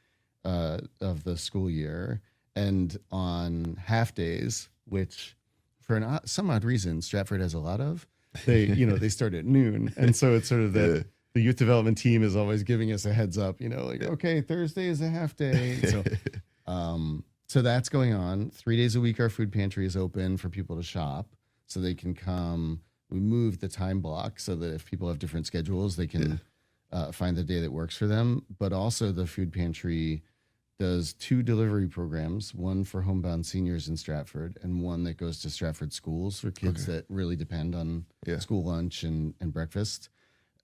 Of the school year. And on half days, which for some odd reason Stratford has a lot of, they start at noon, and so it's sort of that the youth development team is always giving us a heads up, okay, Thursday is a half day. So that's going on 3 days a week. Our food pantry is open for people to shop, so they can come. We moved the time block so that if people have different schedules, they can find the day that works for them. But also the food pantry does 2 delivery programs, one for homebound seniors in Stratford and one that goes to Stratford schools for kids that really depend on school lunch and breakfast.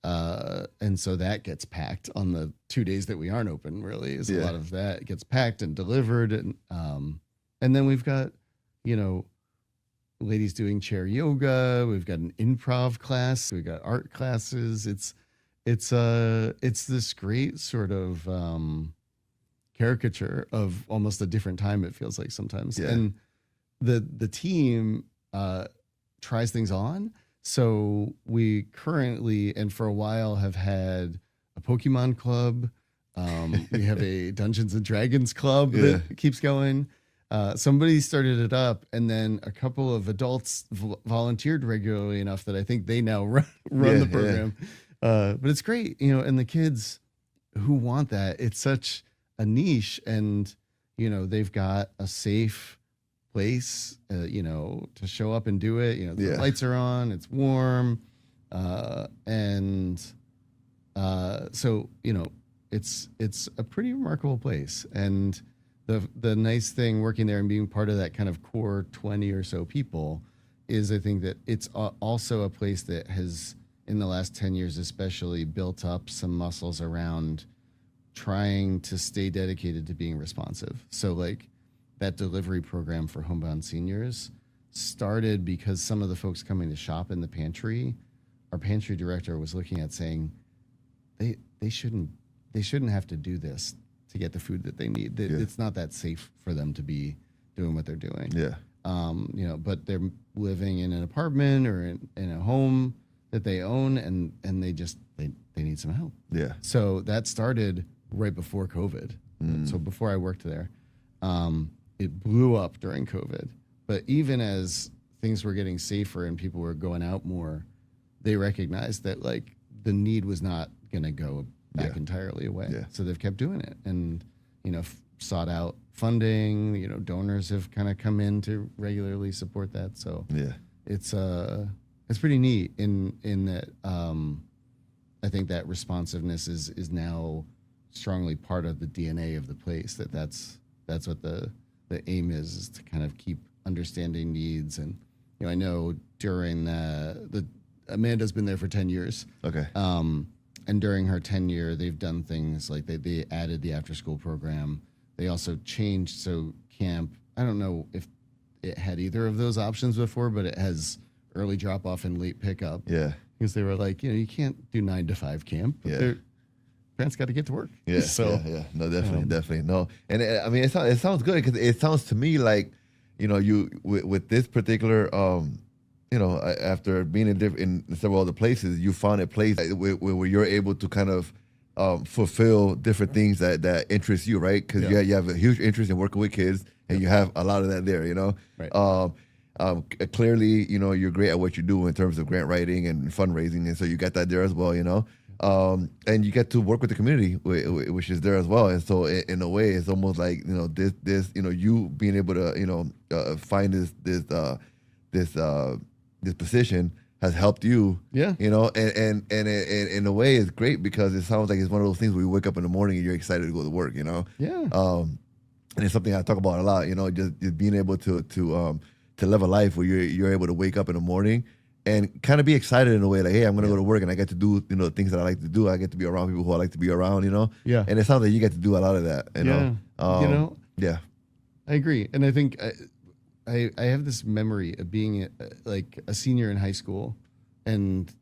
And so that gets packed on the 2 days that we aren't open, really. A lot of that gets packed and delivered. And then we've got, ladies doing chair yoga. We've got an improv class. We've got art classes. It's this great sort of caricature of almost a different time, it feels like sometimes. And the team tries things on. So we currently and for a while have had a Pokemon club. We have a Dungeons and Dragons club that keeps going. Somebody started it up, and then a couple of adults volunteered regularly enough that I think they now run the program. But it's great, and the kids who want that, it's such a niche, and they've got a safe place to show up and do it. The lights are on, it's warm, so it's a pretty remarkable place. And the nice thing working there and being part of that kind of core 20 or so people is I think that it's also a place that has in the last 10 years especially built up some muscles around trying to stay dedicated to being responsive. So like that delivery program for homebound seniors started because some of the folks coming to shop in the pantry, our pantry director was looking at saying they shouldn't have to do this to get the food that they need. It's not that safe for them to be doing what they're doing. But they're living in an apartment or in a home that they own, and they need some help. So that started right before COVID. So before I worked there, it blew up during COVID. But even as things were getting safer and people were going out more, they recognized that like the need was not going to go back entirely away. Yeah. So they've kept doing it and, sought out funding, donors have kind of come in to regularly support that. So it's pretty neat in that I think that responsiveness is now strongly part of the DNA of the place. That's what the aim is to kind of keep understanding needs. And I know during the Amanda's been there for 10 years. Okay. And during her tenure, they've done things like they added the after school program. They also changed camp. I don't know if it had either of those options before, but it has early drop off and late pickup. Yeah. Because they were like, you can't do 9 to 5 camp. But parents got to get to work. Yeah. So no, definitely no. And I mean, it sounds good because it sounds to me like, you with this particular, after being in several other places, you found a place where you're able to kind of fulfill different things that interest you, right? Because you have a huge interest in working with kids, and you have a lot of that there, Right. Clearly, you're great at what you do in terms of grant writing and fundraising, and so you got that there as well, and you get to work with the community, which is there as well. And so, in a way, it's almost like this, you being able to find this position has helped you, and in a way, it's great because it sounds like it's one of those things where you wake up in the morning and you're excited to go to work, and it's something I talk about a lot, just being able to live a life where you're able to wake up in the morning and kind of be excited in a way, like, hey, I'm going to go to work and I get to do, the things that I like to do. I get to be around people who I like to be around, Yeah. And it sounds like you get to do a lot of that, Yeah. I agree. And I think I have this memory of being like a senior in high school, and,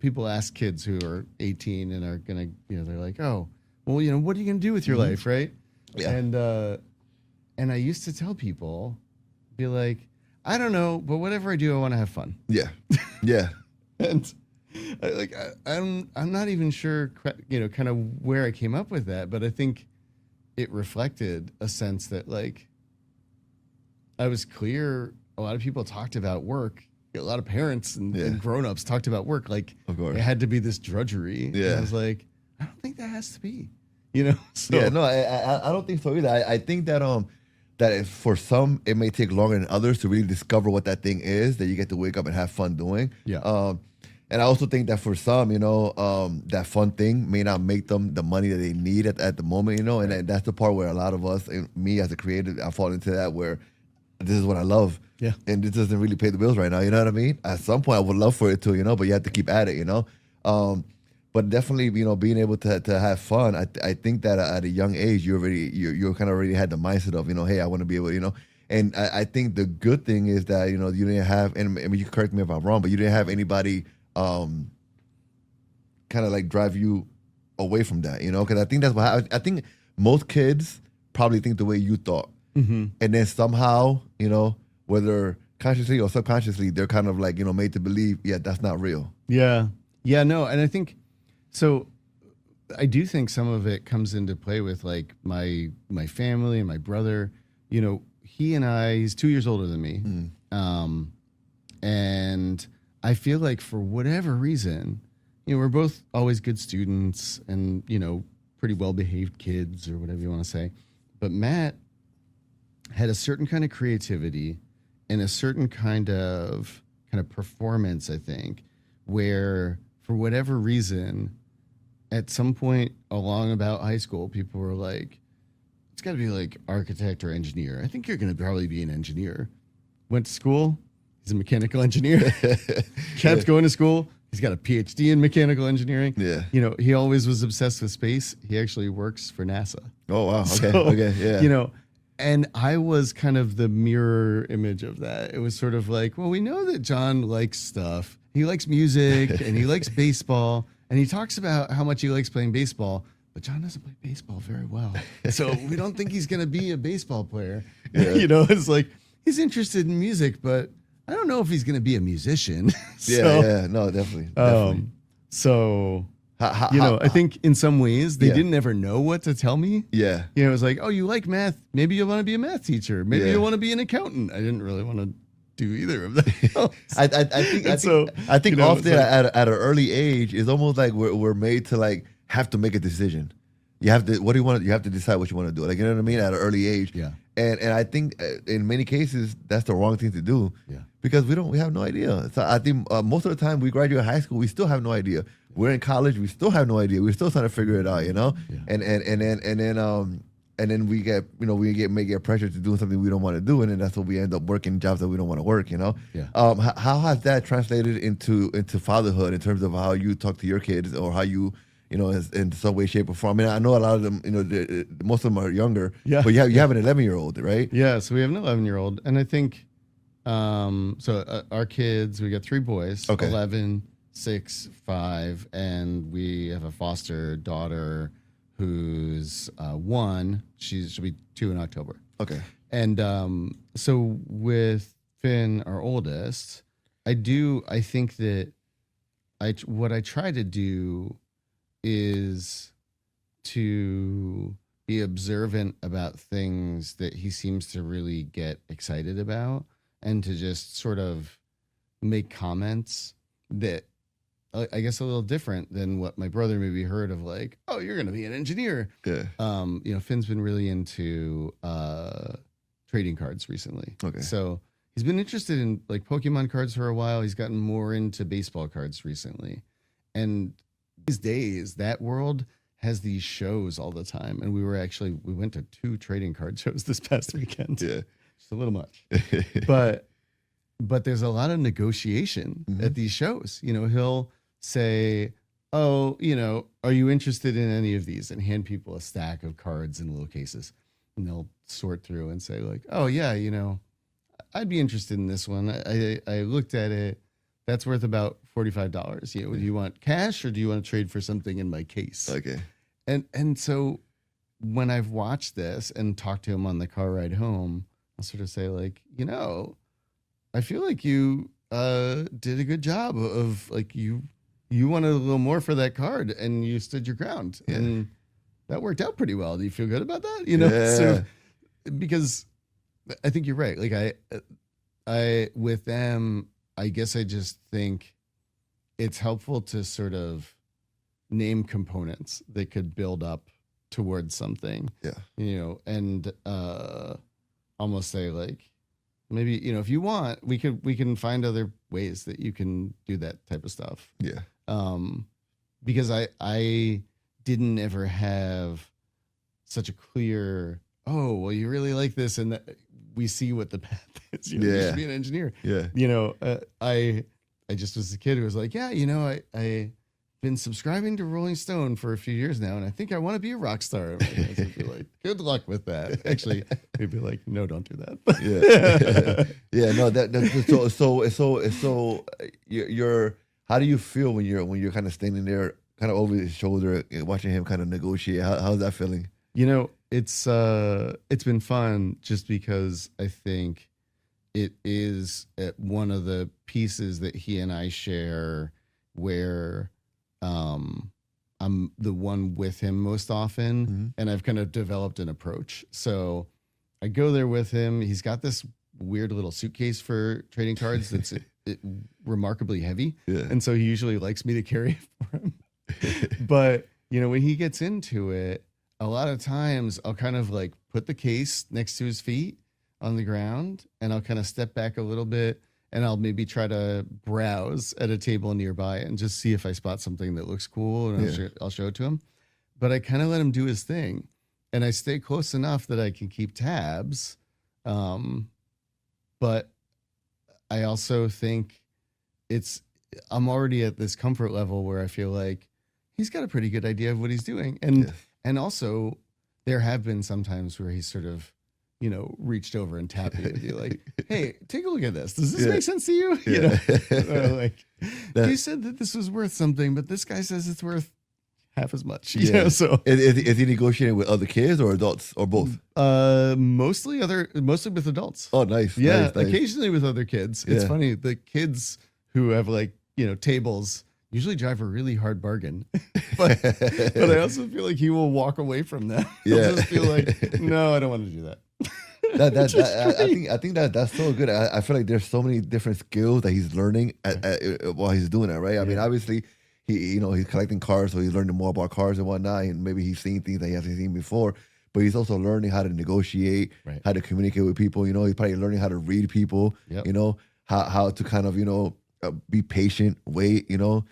people ask kids who are 18 and are going to, they're like, oh, well, what are you going to do with your life, right? Yeah. And I used to tell people, be like, I don't know, but whatever I do, I want to have fun. Yeah. Yeah. And I'm not even sure, kind of where I came up with that, but I think it reflected a sense that like I was clear. A lot of people talked about work. A lot of parents and grown-ups talked about work. Like of course. It had to be this drudgery. Yeah. And I was like, I don't think that has to be, So, yeah, no, I don't think so either. I think that that for some, it may take longer than others to really discover what that thing is that you get to wake up and have fun doing. Yeah. And I also think that for some, that fun thing may not make them the money that they need at the moment, and that's the part where a lot of us, and me as a creative, I fall into that where this is what I love. Yeah. And this doesn't really pay the bills right now, you know what I mean? At some point, I would love for it to, but you have to keep at it, But definitely, being able to have fun. I think that at a young age, you kind of already had the mindset of, hey, I want to be able, And I think the good thing is that you didn't have, and I mean, you can correct me if I'm wrong, but you didn't have anybody kind of like drive you away from that, Because I think that's what I think most kids probably think the way you thought, and then somehow, whether consciously or subconsciously, they're kind of like made to believe, that's not real. Yeah, no, and I think. So I do think some of it comes into play with like my family and my brother. He and he's 2 years older than me. And I feel like for whatever reason, we're both always good students and, pretty well-behaved kids or whatever you want to say. But Matt had a certain kind of creativity and a certain kind of performance, I think, where for whatever reason, at some point along about high school, people were like, it's got to be like architect or engineer. I think you're going to probably be an engineer. Went to school. He's a mechanical engineer. Kept going to school. He's got a PhD in mechanical engineering. Yeah. He always was obsessed with space. He actually works for NASA. Oh, wow. Okay. So, okay. Yeah. And I was kind of the mirror image of that. It was sort of like, well, we know that John likes stuff. He likes music and he likes baseball. And he talks about how much he likes playing baseball, but John doesn't play baseball very well. So we don't think he's going to be a baseball player. Yeah. It's like he's interested in music, but I don't know if he's going to be a musician. Yeah, no, definitely. So I think in some ways they Yeah. didn't ever know what to tell me. Yeah. It was like, oh, you like math? Maybe you'll want to be a math teacher. Maybe Yeah. you'll want to be an accountant. I didn't really want to do either of that. I think often at an early age, it's almost like we're made to like have to make a decision. You have to. What do you want? You have to decide what you want to do. Like, you know what I mean? At an early age. Yeah. And I think in many cases that's the wrong thing to do. Yeah. Because we have no idea. So I think most of the time we graduate high school, we still have no idea. We're in college, we still have no idea. We're still trying to figure it out, you know. Yeah. And then we may get pressure to do something we don't want to do, and then that's what we end up working jobs that we don't want to work, you know. Yeah. How has that translated into fatherhood in terms of how you talk to your kids, or how you know, in some way, shape, or form? I mean, I know a lot of them, you know, most of them are younger. Yeah. But you have an 11-year-old, right? Yeah. So we have an 11-year-old, and I think, our kids, we got 3 boys, Okay. 11, 6, 5, and we have a foster daughter who's 1. She'll be 2 in October. Okay. And so with Finn, our oldest, I think that what I try to do is to be observant about things that he seems to really get excited about, and to just sort of make comments that I guess a little different than what my brother maybe heard of, like, oh, you're going to be an engineer. Yeah. Finn's been really into trading cards recently. Okay. So he's been interested in like Pokemon cards for a while. He's gotten more into baseball cards recently. And these days, that world has these shows all the time. And we went to 2 trading card shows this past weekend. Yeah. Just a little much. But there's a lot of negotiation at these shows. You know, he'll say, oh, you know, are you interested in any of these? And hand people a stack of cards in little cases. And they'll sort through and say, like, oh, yeah, you know, I'd be interested in this one. I looked at it. That's worth about $45. You know, do you want cash, or do you want to trade for something in my case? Okay. And so when I've watched this and talked to him on the car ride home, I'll sort of say, like, you know, I feel like you did a good job of, like, you wanted a little more for that card and you stood your ground, and that worked out pretty well. Do you feel good about that? You know, so because I think you're right. Like I with them, I guess I just think it's helpful to sort of name components that could build up towards something. Yeah, you know, and almost say, like, maybe, you know, if you want, we can find other ways that you can do that type of stuff. Yeah. Because I didn't ever have such a clear, oh, well, you really like this, and that we see what the path is. You know, you should be an engineer. Yeah. You know, I just was a kid who was like, yeah, you know, I been subscribing to Rolling Stone for a few years now, and I think I want to be a rock star. I'd be like, good luck with that. Actually, they'd be like, no, don't do that. Yeah. No, so you're. How do you feel when you're kind of standing there, kind of over his shoulder, watching him kind of negotiate? How's that feeling? You know, it's been fun, just because I think it is one of the pieces that he and I share where I'm the one with him most often, and I've kind of developed an approach. So I go there with him. He's got this weird little suitcase for trading cards that's remarkably heavy, and so he usually likes me to carry it for him. But you know, when he gets into it, a lot of times I'll kind of like put the case next to his feet on the ground, and I'll kind of step back a little bit, and I'll maybe try to browse at a table nearby and just see if I spot something that looks cool, and I'll show it to him. But I kind of let him do his thing, and I stay close enough that I can keep tabs. But I also think I'm already at this comfort level where I feel like he's got a pretty good idea of what he's doing. And also there have been some times where he's sort of, you know, reached over and tapped me and be like, hey, take a look at this. Does this make sense to you? You know, like, you said that this was worth something, but this guy says it's worth half as much. You know, so is he negotiating with other kids or adults or both? Mostly with adults. Oh, nice. Yeah. Nice. Occasionally with other kids. It's funny. The kids who have, like, you know, tables usually drive a really hard bargain. but I also feel like he will walk away from that. He'll just feel like, no, I don't want to do that. I think that's so good. I feel like there's so many different skills that he's learning while he's doing that, right? I mean, obviously, he's collecting cars, so he's learning more about cars and whatnot, and maybe he's seeing things that he hasn't seen before. But he's also learning how to negotiate, how to communicate with people. He's probably learning how to read people. How to kind of be patient, wait. And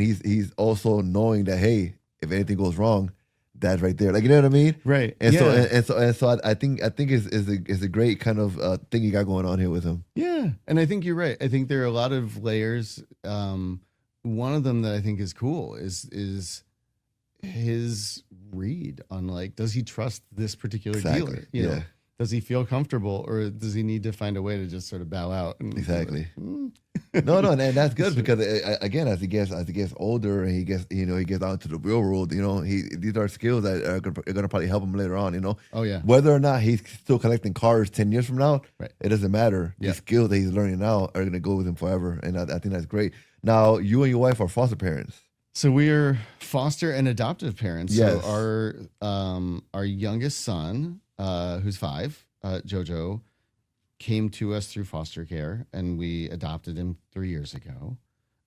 he's also knowing that, hey, if anything goes wrong, that's right there. Like, you know what I mean? Right. And so I think is a great kind of thing you got going on here with him. Yeah. And I think you're right. I think there are a lot of layers. One of them that I think is cool is his read on, like, does he trust this particular dealer? Know? Does he feel comfortable, or does he need to find a way to just sort of bow out? Exactly. No, and that's good because again, as he gets older and he gets out into the real world, these are skills that are gonna probably help him later on. Oh yeah. Whether or not he's still collecting cars 10 years from now, it doesn't matter. Yeah. The skills that he's learning now are gonna go with him forever, and I think that's great. Now, you and your wife are foster parents. So we are foster and adoptive parents. Yes. So our youngest son, who's 5, Jojo, came to us through foster care, and we adopted him 3 years ago.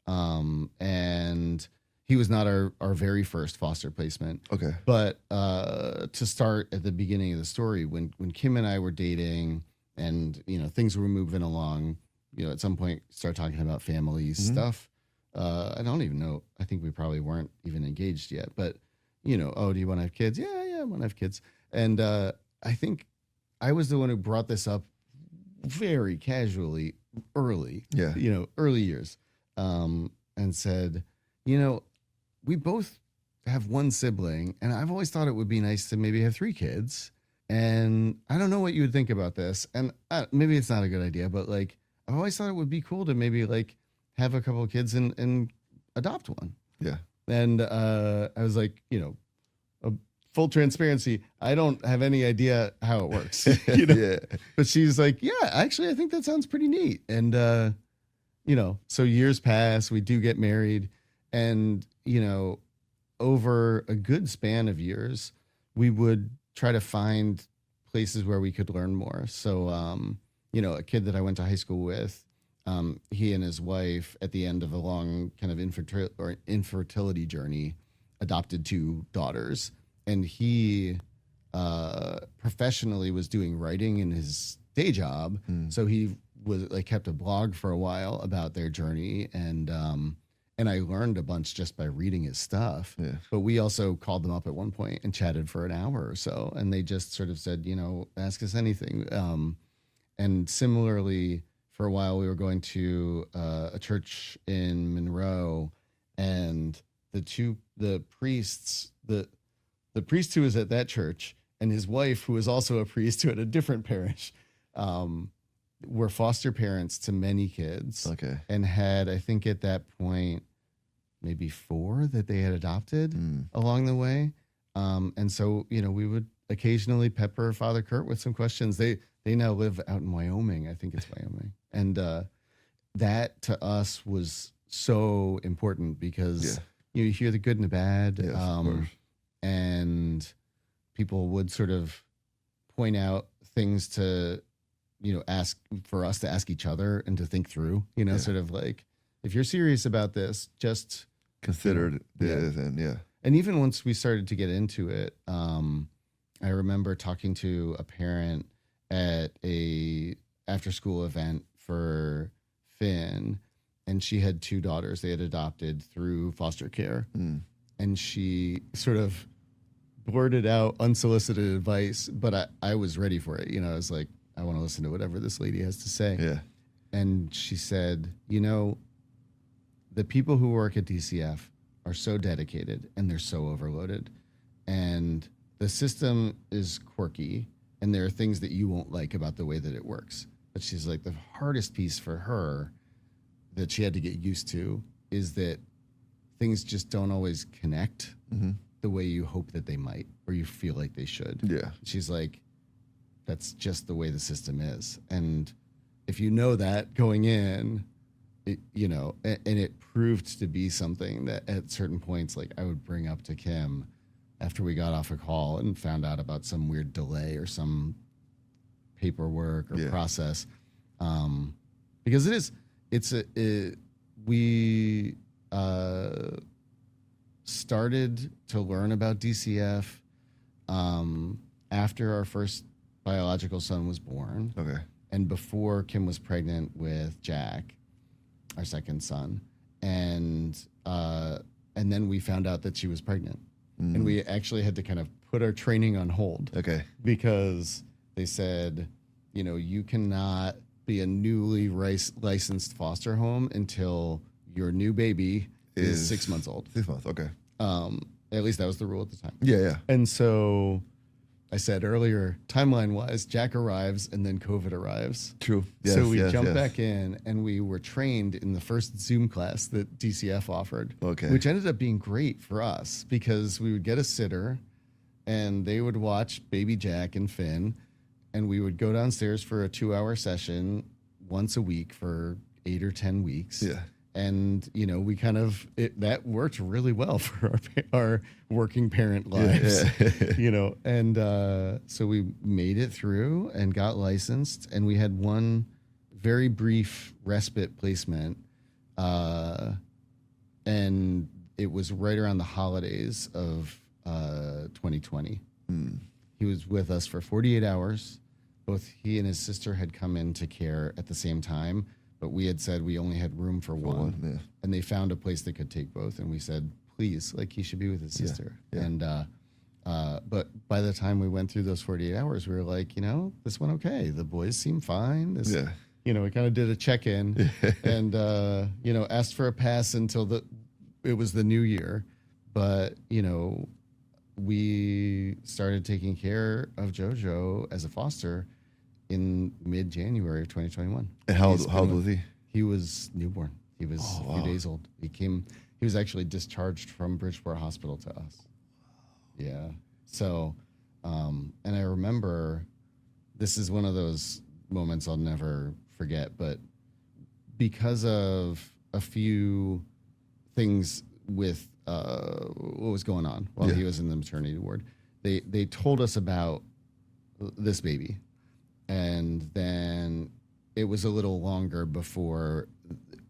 And he was not our very first foster placement. Okay. But to start at the beginning of the story, when Kim and I were dating, and things were moving along, at some point start talking about family stuff. I don't even know. I think we probably weren't even engaged yet. But oh, do you want to have kids? Yeah, I want to have kids. And I think I was the one who brought this up very casually early, early years, and said, we both have one sibling, and I've always thought it would be nice to maybe have 3 kids. And I don't know what you would think about this. And maybe it's not a good idea, but like, I've always thought it would be cool to maybe like have a couple of kids and adopt one. Yeah. And I was like, full transparency, I don't have any idea how it works. Yeah. But she's like, yeah, actually, I think that sounds pretty neat. And, so years pass, we do get married. And, over a good span of years, we would try to find places where we could learn more. So, a kid that I went to high school with, he and his wife, at the end of a long kind of infertility journey, adopted 2 daughters. And he professionally was doing writing in his day job. So he was kept a blog for a while about their journey. And I learned a bunch just by reading his stuff. Yeah. But we also called them up at one point and chatted for an hour or so. And they just sort of said, ask us anything. And similarly, for a while, we were going to a church in Monroe, and the priest who was at that church, and his wife, who was also a priest who had a different parish, were foster parents to many kids. Okay. And had, I think at that point, maybe 4 that they had adopted along the way. And so, we would occasionally pepper Father Kurt with some questions. They now live out in Wyoming. I think it's Wyoming. And that to us was so important because you hear the good and the bad. Yes, and people would sort of point out things to, ask for us to ask each other and to think through, sort of like, if you're serious about this, just consider this. And even once we started to get into it, I remember talking to a parent at a after-school event for Finn, and she had 2 daughters they had adopted through foster care. And she sort of blurted out unsolicited advice, but I was ready for it. I was like, I want to listen to whatever this lady has to say. Yeah. And she said, the people who work at DCF are so dedicated and they're so overloaded. And the system is quirky, and there are things that you won't like about the way that it works. But she's like, the hardest piece for her that she had to get used to is that things just don't always connect the way you hope that they might, or you feel like they should. Yeah. She's like, that's just the way the system is. And if you know that going in, and it proved to be something that at certain points, like I would bring up to Kim after we got off a call and found out about some weird delay or some paperwork or process. Because we started to learn about DCF after our first biological son was born. Okay. And before Kim was pregnant with Jack, our second son. And then we found out that she was pregnant. And we actually had to kind of put our training on hold. Okay. Because they said, you cannot be a newly licensed foster home until your new baby is 6 months old. 6 months, okay. At least that was the rule at the time. Yeah. And so I said earlier, timeline-wise, Jack arrives and then COVID arrives. True. Yes, so we jumped back in and we were trained in the first Zoom class that DCF offered. Okay. Which ended up being great for us because we would get a sitter and they would watch baby Jack and Finn, and we would go downstairs for a 2-hour session once a week for 8 or 10 weeks. Yeah. And, we kind of, that worked really well for our working parent lives, and so we made it through and got licensed, and we had one very brief respite placement. And it was right around the holidays of 2020. He was with us for 48 hours. Both he and his sister had come into care at the same time, but we had said we only had room for one. And they found a place that could take both. And we said, please, like he should be with his sister. Yeah. And, but by the time we went through those 48 hours, we were like, this went okay. The boys seem fine. We kind of did a check-in and, asked for a pass until it was the new year. But, we started taking care of JoJo as a foster in mid-January of 2021. And how old was he? He was newborn. He was a few days old. He was actually discharged from Bridgeport Hospital to us. Yeah. So, and I remember this is one of those moments I'll never forget, but because of a few things with what was going on while he was in the maternity ward, they told us about this baby. And then it was a little longer before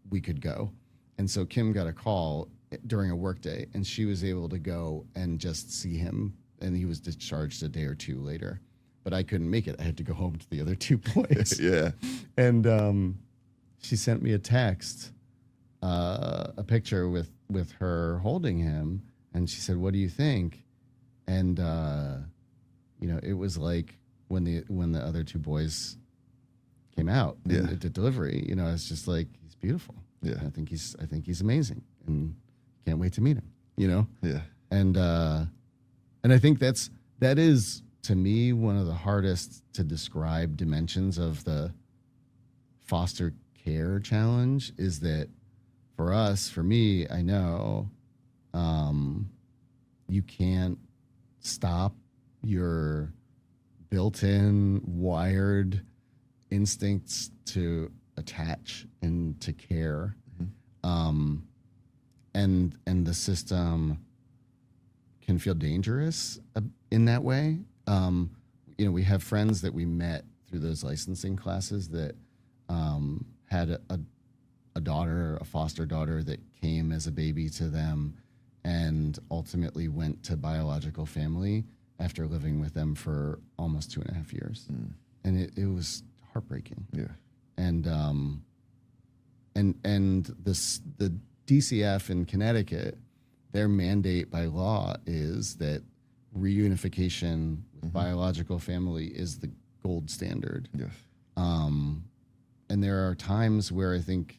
we could go. And so Kim got a call during a work day, and she was able to go and just see him. And he was discharged a day or two later. But I couldn't make it. I had to go home to the other 2 boys. Yeah. And she sent me a text, a picture with her holding him. And she said, "What do you think?" And, it was like, when the other 2 boys came out and did delivery, it's just like, he's beautiful. Yeah. And I think he's amazing, and can't wait to meet him. Yeah. And I think that is to me one of the hardest to describe dimensions of the foster care challenge, is that for me, I know, you can't stop your built-in wired instincts to attach and to care. And the system can feel dangerous in that way. We have friends that we met through those licensing classes that had a daughter, a foster daughter, that came as a baby to them and ultimately went to biological family after living with them for almost 2.5 years. And it was heartbreaking. Yeah. And the DCF in Connecticut, their mandate by law is that reunification with biological family is the gold standard. Yes. And there are times where I think,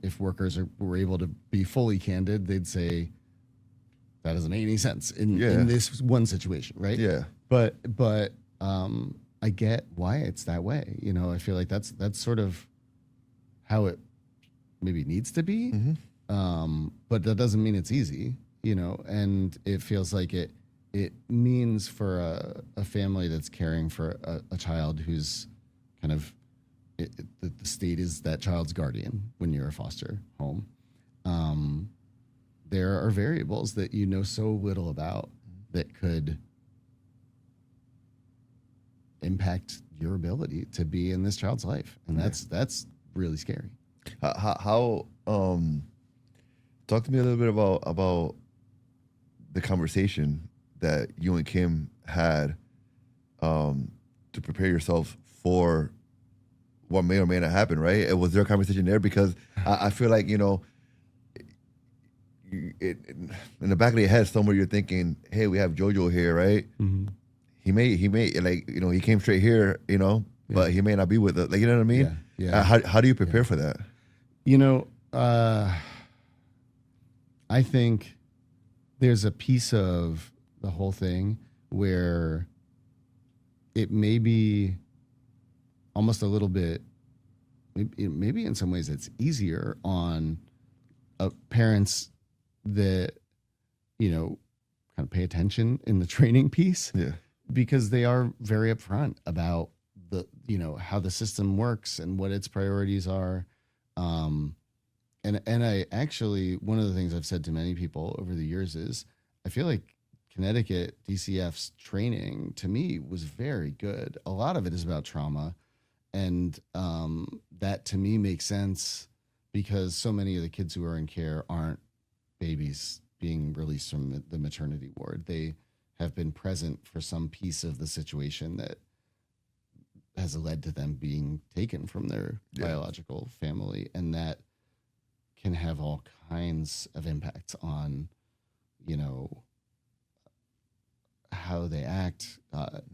if workers were able to be fully candid, they'd say, that doesn't make any sense in this one situation, right? Yeah. But I get why it's that way. I feel like that's sort of how it maybe needs to be. But that doesn't mean it's easy, and it feels like it means for a family that's caring for a child who's kind of the state is that child's guardian when you're a foster home. There are variables that you know so little about that could impact your ability to be in this child's life, and that's really scary. How talk to me a little bit about the conversation that you and Kim had to prepare yourself for what may or may not happen, right? Was there a conversation there? Because I feel like, in the back of your head somewhere you're thinking, hey, we have JoJo here, right? Mm-hmm. He may like, he came straight here, but he may not be with us. Like, you know what I mean? Yeah. How do you prepare for that? I think there's a piece of the whole thing where it may be almost a little bit, maybe in some ways it's easier on parents that, kind of pay attention in the training piece. Yeah. Because they are very upfront about the, how the system works and what its priorities are. And I actually, one of the things I've said to many people over the years is I feel like Connecticut DCF's training to me was very good. A lot of it is about trauma. And that to me makes sense because so many of the kids who are in care aren't babies being released from the maternity ward. They have been present for some piece of the situation that has led to them being taken from their biological family. And that can have all kinds of impacts on, how they act,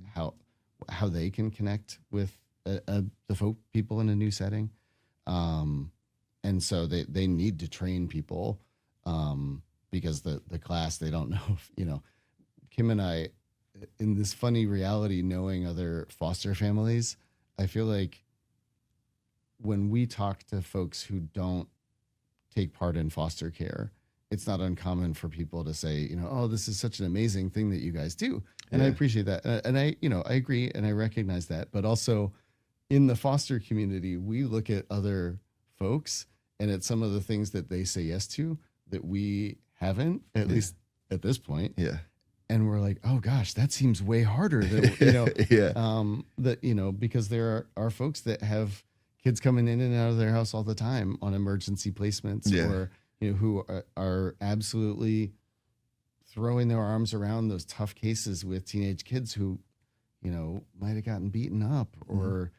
how they can connect with the people in a new setting. And so they need to train people because the class, they don't know if, Kim and I, in this funny reality, knowing other foster families, I feel like when we talk to folks who don't take part in foster care, it's not uncommon for people to say, oh, this is such an amazing thing that you guys do. And I appreciate that. And I agree and I recognize that. But also in the foster community, we look at other folks and at some of the things that they say yes to that we haven't, at least at this point. Yeah. And we're like, oh gosh, that seems way harder than, because there are folks that have kids coming in and out of their house all the time on emergency placements or, who are absolutely throwing their arms around those tough cases with teenage kids who, might have gotten beaten up or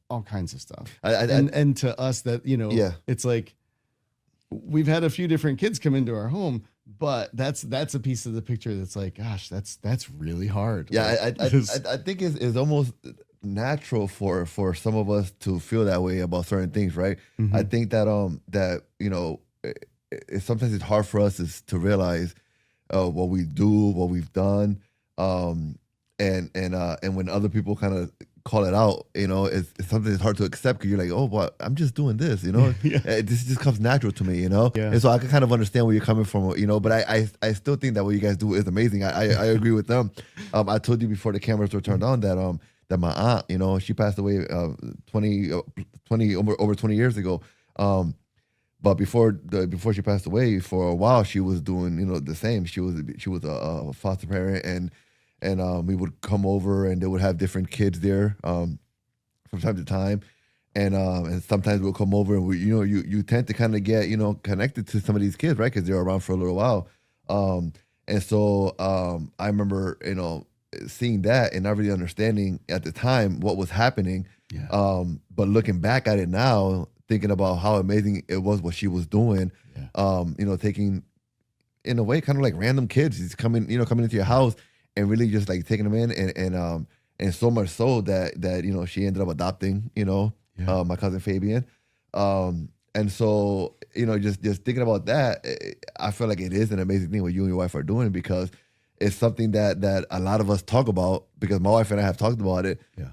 all kinds of stuff. And to us that, it's like, we've had a few different kids come into our home, but that's a piece of the picture that's like, gosh, that's really hard. Yeah, I think it's almost natural for some of us to feel that way about certain things, right? Mm-hmm. I think that sometimes it's hard for us to realize what we do, what we've done, and when other people kind of call it out, it's something that's hard to accept because you're like, oh, what? I'm just doing this, This just comes natural to me, Yeah. And so I can kind of understand where you're coming from, but I still think that what you guys do is amazing. I agree with them. I told you before the cameras were turned on that my aunt, she passed away 20 years ago. But before she passed away, for a while she was doing, the same. She was a foster parent and we would come over and they would have different kids there from time to time. And sometimes we'll come over and you tend to kind of get, connected to some of these kids, right? Because they're around for a little while. And so I remember, seeing that and not really understanding at the time what was happening. Yeah. But looking back at it now, thinking about how amazing it was what she was doing, taking, in a way, kind of like random kids, just coming into your house and really just like taking them in and so much so that she ended up adopting, my cousin Fabian. And so, just thinking about that, I feel like it is an amazing thing what you and your wife are doing because it's something that a lot of us talk about because my wife and I have talked about it. Yeah.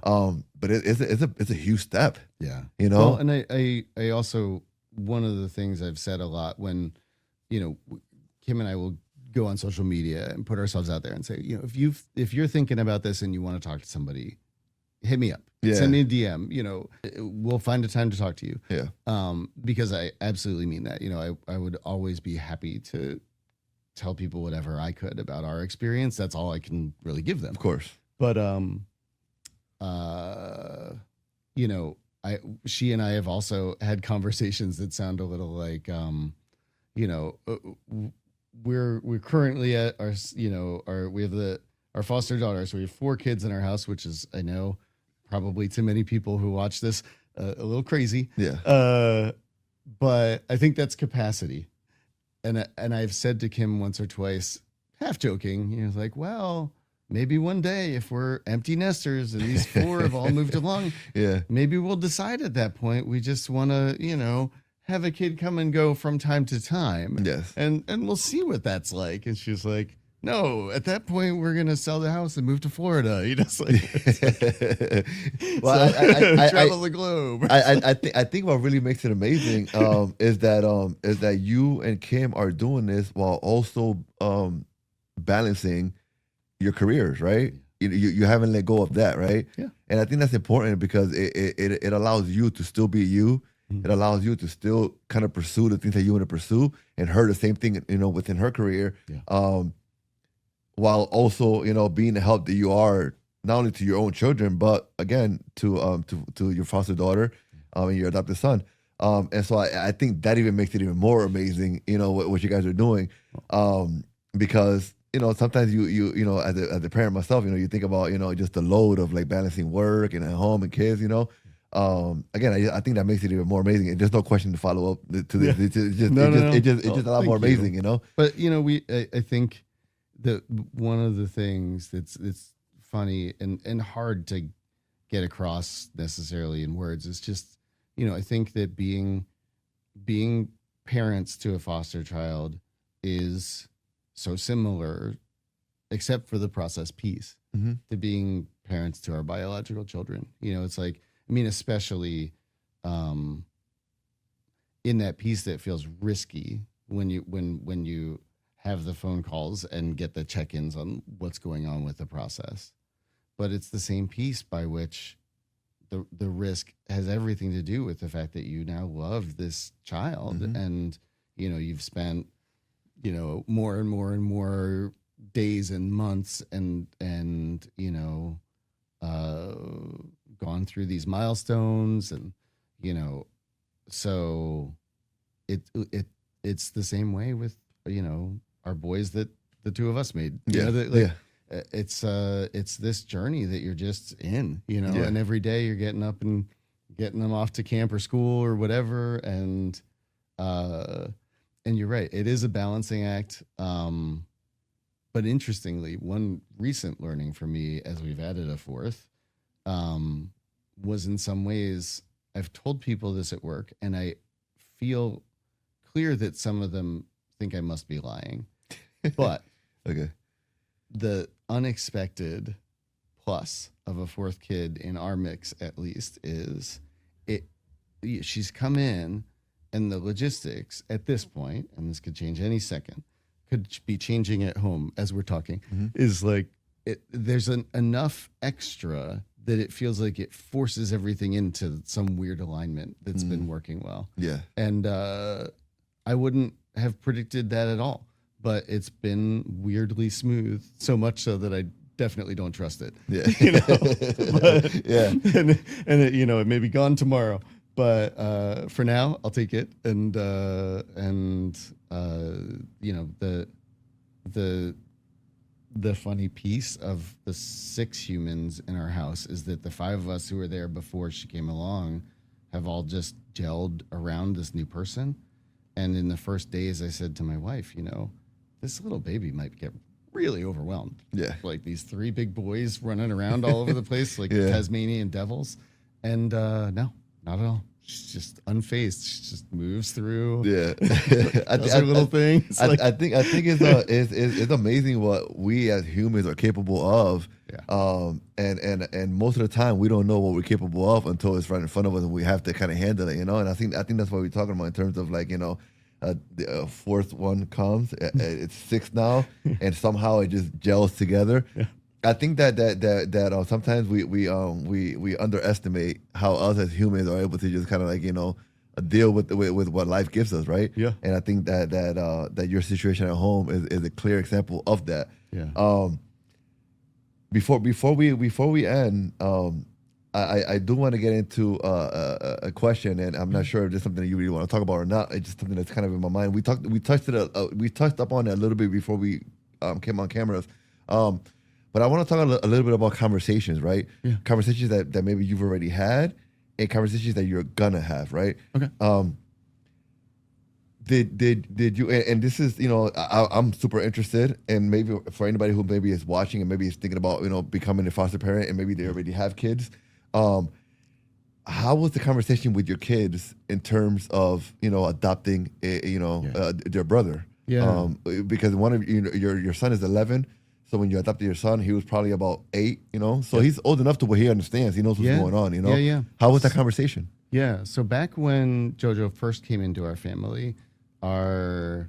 But it's a huge step. Yeah. Well, and I also, one of the things I've said a lot when, Kim and I will go on social media and put ourselves out there and say, if you're thinking about this and you want to talk to somebody, hit me up. Yeah. Send me a DM. We'll find a time to talk to you. Yeah. Because I absolutely mean that. I would always be happy to tell people whatever I could about our experience. That's all I can really give them. Of course. But she and I have also had conversations that sound a little like we're currently at our foster daughter. So we have 4 kids in our house, which is, I know, probably to many people who watch this a little crazy. Yeah. But I think that's capacity. And I've said to Kim once or twice, half joking, like, well, maybe one day if we're empty nesters and these 4 have all moved along, yeah, maybe we'll decide at that point we just want to, have a kid come and go from time to time. Yes. And we'll see what that's like. And she's like, no, at that point we're gonna sell the house and move to Florida. Well, I travel the globe. I think what really makes it amazing is that you and Kim are doing this while also balancing your careers, right? You haven't let go of that, right? Yeah. And I think that's important because it allows you to still be you. It allows you to still kind of pursue the things that you want to pursue, and her the same thing, within her career. Yeah. While also, being the help that you are not only to your own children, but again to your foster daughter, and your adopted son. And so I think that even makes it even more amazing, what you guys are doing, because sometimes you as a parent myself, you think about just the load of like balancing work and at home and kids, Again, I think that makes it even more amazing. And there's no question to follow up to this. It's just a lot more amazing, But I think that one of the things that's funny and hard to get across necessarily in words is just, I think that being parents to a foster child is so similar, except for the process piece, to being parents to our biological children. It's like, especially in that piece that feels risky when you have the phone calls and get the check-ins on what's going on with the process. But it's the same piece by which the risk has everything to do with the fact that you now love this child, and you've spent more and more and more days and months and gone through these milestones, and so it's the same way with our boys that the 2 of us made. It's this journey that you're just in, and every day you're getting up and getting them off to camp or school or whatever, and you're right, it is a balancing act. But interestingly, one recent learning for me as we've added a 4th was, in some ways, I've told people this at work, and I feel clear that some of them think I must be lying. But okay, the unexpected plus of a 4th kid in our mix, at least, is she's come in, and the logistics at this point, and this could change any second, could be changing at home as we're talking, is like there's enough extra that it feels like it forces everything into some weird alignment that's been working well. Yeah. And I wouldn't have predicted that at all, but it's been weirdly smooth, so much so that I definitely don't trust it. Yeah. But, yeah. And it, it may be gone tomorrow, but for now I'll take it. And the funny piece of the 6 humans in our house is that the 5 of us who were there before she came along have all just gelled around this new person. And in the first days, I said to my wife, this little baby might get really overwhelmed. Yeah. Like these 3 big boys running around all over the place, like Tasmanian devils. And no, not at all. She's just unfazed. She just moves through. Yeah, does her little things. I think it's amazing what we as humans are capable of. Yeah. And most of the time we don't know what we're capable of until it's right in front of us and we have to kind of handle it. And I think that's what we're talking about in terms of like the 4th one comes. It's 6 now, and somehow it just gels together. Yeah. I think that sometimes we underestimate how us as humans are able to just kind of like deal with what life gives us, right? Yeah. And I think that your situation at home is a clear example of that. Yeah. Before we end, I do want to get into a question, and I'm not sure if it's something that you really want to talk about or not. It's just something that's kind of in my mind. We touched up on it a little bit before we came on cameras. But I want to talk a little bit about conversations, right? Yeah. Conversations that maybe you've already had, and conversations that you're gonna have, right? Okay. Did you? And this is, I'm super interested, and maybe for anybody who maybe is watching and maybe is thinking about becoming a foster parent, and maybe they already have kids. How was the conversation with your kids in terms of adopting their brother? Yeah. Because one of your son is 11. So when you adopted your son, he was probably about 8, so he's old enough to where he understands. He knows what's going on, Yeah. How was that conversation? Yeah. So back when Jojo first came into our family, our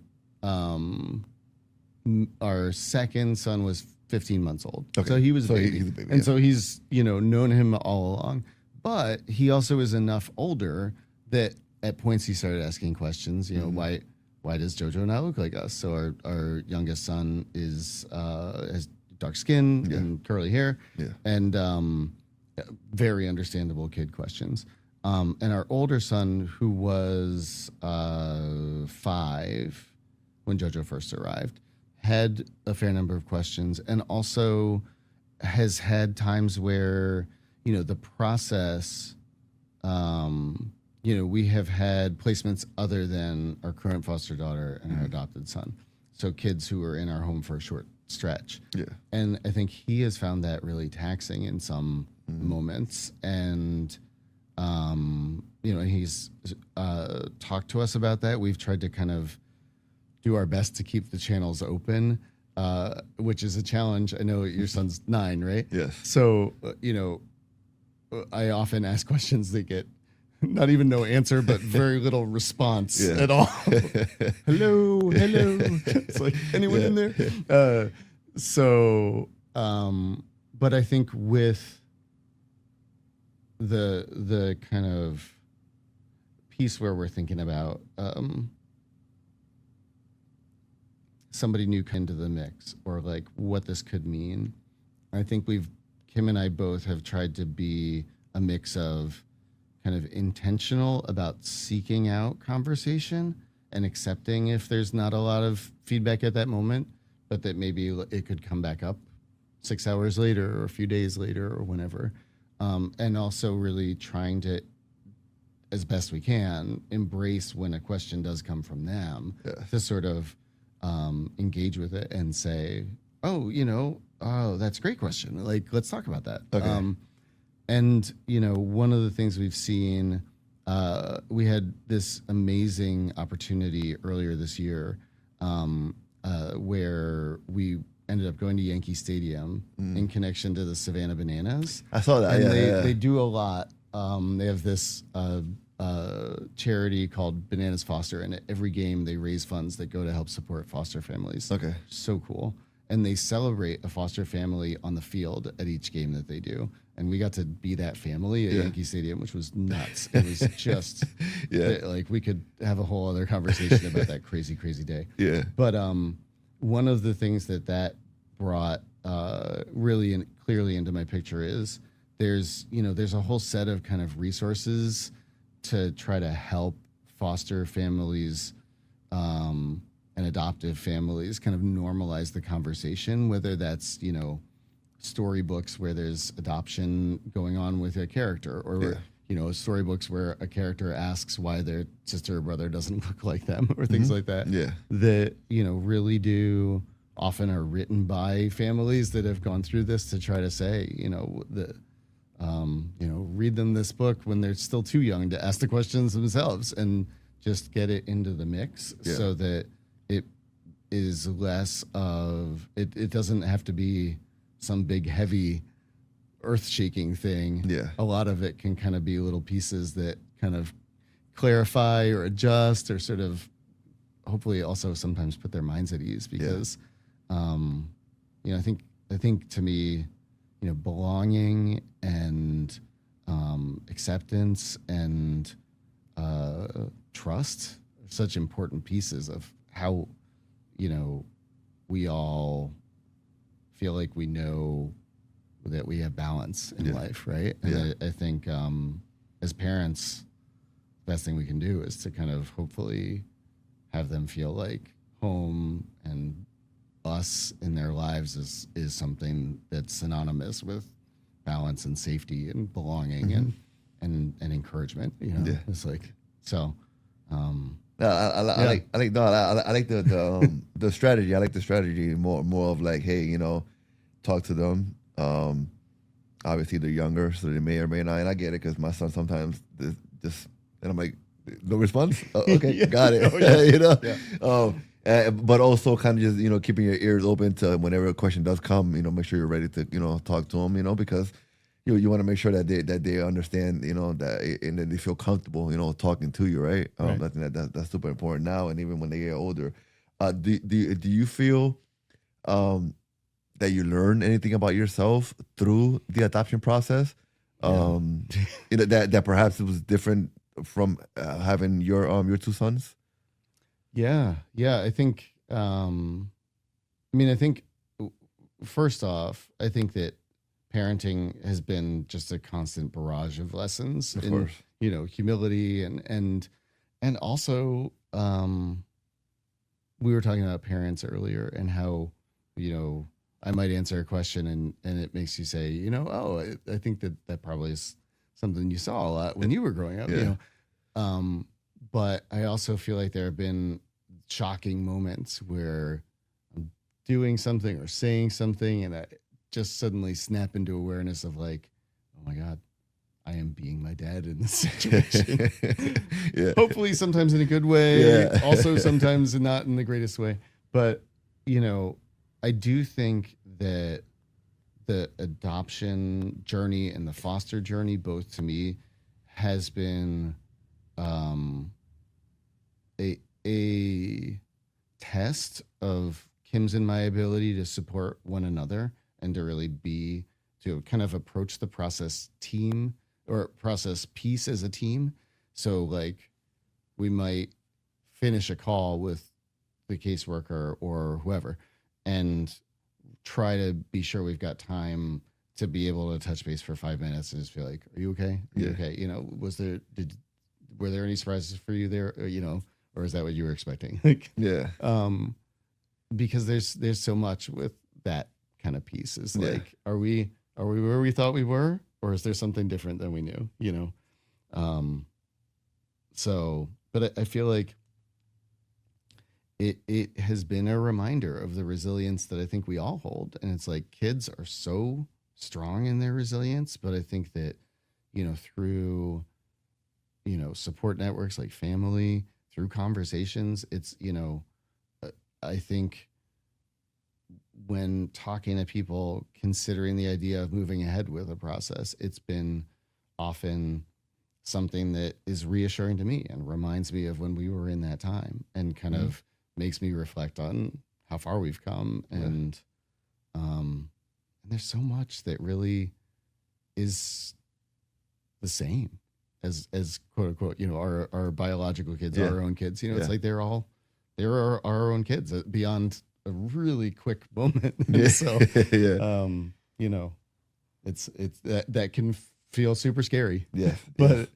second son was 15 months old. Okay. So he was a baby. He's a baby. And so he's, known him all along. But he also is enough older that at points he started asking questions, why does Jojo not look like us? So our youngest son has dark skin and curly hair, and very understandable kid questions. And our older son, who was 5 when Jojo first arrived, had a fair number of questions, and also has had times where the process. We have had placements other than our current foster daughter and our adopted son. So kids who are in our home for a short stretch. Yeah. And I think he has found that really taxing in some moments. And, he's talked to us about that. We've tried to kind of do our best to keep the channels open, which is a challenge. I know your son's 9, right? Yes. So, I often ask questions that get not even no answer, but very little response at all. hello. It's like, anyone in there? But I think with the kind of piece where we're thinking about somebody new come into the mix, or like what this could mean, I think Kim and I both have tried to be a mix of kind of intentional about seeking out conversation and accepting if there's not a lot of feedback at that moment, but that maybe it could come back up 6 hours later or a few days later or whenever. And also really trying to, as best we can, embrace when a question does come from them, to sort of engage with it and say, oh, that's a great question. Like, let's talk about that. Okay. And, one of the things we've seen, we had this amazing opportunity earlier this year where we ended up going to Yankee Stadium in connection to the Savannah Bananas. I saw that. And they do a lot. They have this charity called Bananas Foster, and at every game they raise funds that go to help support foster families. Okay. So cool. And they celebrate a foster family on the field at each game that they do. And we got to be that family at Yankee Stadium, which was nuts. It was just like we could have a whole other conversation about that crazy, crazy day. Yeah. But one of the things that brought really and clearly into my picture is there's a whole set of kind of resources to try to help foster families and adoptive families kind of normalize the conversation, whether that's, storybooks where there's adoption going on with a character, or storybooks where a character asks why their sister or brother doesn't look like them, or things like that. Yeah. That, really do often are written by families that have gone through this to try to say, read them this book when they're still too young to ask the questions themselves, and just get it into the mix so that it is less of, it doesn't have to be some big, heavy, earth-shaking thing. Yeah. A lot of it can kind of be little pieces that kind of clarify or adjust, or sort of hopefully also sometimes put their minds at ease, because I think I think to me, belonging and acceptance and trust are such important pieces of how, we all feel like we know that we have balance in life, right? And I think as parents, the best thing we can do is to kind of hopefully have them feel like home and us in their lives is something that's synonymous with balance and safety and belonging and encouragement. It's like so. I like the strategy. I like the strategy more of like, hey, talk to them. Obviously they're younger, so they may or may not. And I get it because my son sometimes just and I'm like, no response. Oh, okay, got it. But also kind of just keeping your ears open to whenever a question does come. Make sure you're ready to talk to them. Because you want to make sure that they understand that and that they feel comfortable talking to you, right? I think that's super important now, and even when they get older. Do you feel that you learn anything about yourself through the adoption process? That perhaps it was different from having your two sons. Yeah. I think. I think first off, I think that parenting has been just a constant barrage of lessons, of course. Humility and also we were talking about parents earlier and how I might answer a question and it makes you say I think that probably is something you saw a lot when you were growing up. But I also feel like there have been shocking moments where I'm doing something or saying something and I just suddenly snap into awareness of like, oh my God, I am being my dad in this situation. Hopefully sometimes in a good way, also sometimes not in the greatest way. But, I do think that the adoption journey and the foster journey, both to me, has been a test of Kim's and my ability to support one another and to kind of approach the process team or process piece as a team. So like we might finish a call with the caseworker or whoever and try to be sure we've got time to be able to touch base for 5 minutes and just feel like, are you okay? Are you okay? Were there any surprises for you there? Or is that what you were expecting? Because there's so much with that kind of piece. Is like, are we where we thought we were, or is there something different than we knew? But I feel like it has been a reminder of the resilience that I think we all hold. And it's like kids are so strong in their resilience, but I think that, through, support networks like family, through conversations, it's, I think when talking to people, considering the idea of moving ahead with a process, it's been often something that is reassuring to me and reminds me of when we were in that time and kind of makes me reflect on how far we've come. And there's so much that really is the same as quote unquote, our biological kids, our own kids, it's like they're our own kids beyond a really quick moment. So, it's that can feel super scary. But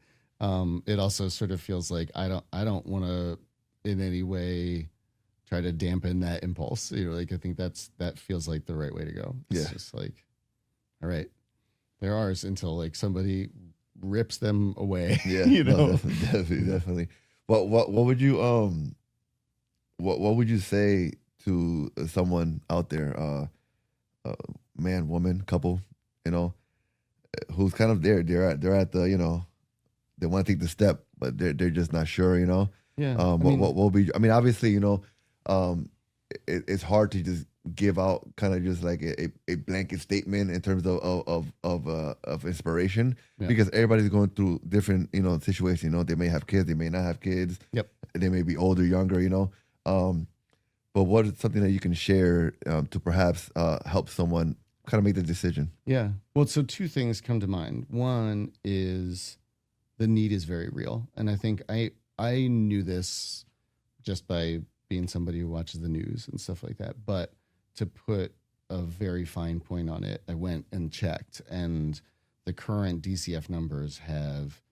it also sort of feels like I don't want to in any way try to dampen that impulse. I think that feels like the right way to go. It's just like, all right, they're ours until like somebody rips them away. No, definitely. What would you what would you say to someone out there, man, woman, couple, who's kind of there? They're at the they want to take the step, but they're just not sure. What will be? I mean, obviously, it's hard to just give out kind of just like a blanket statement in terms of inspiration because everybody's going through different situations. They may have kids, they may not have kids. They may be older, younger. But what is something that you can share to perhaps help someone kind of make the decision? Yeah. Well, so two things come to mind. One is the need is very real. And I think I knew this just by being somebody who watches the news and stuff like that. But to put a very fine point on it, I went and checked, and the current DCF numbers have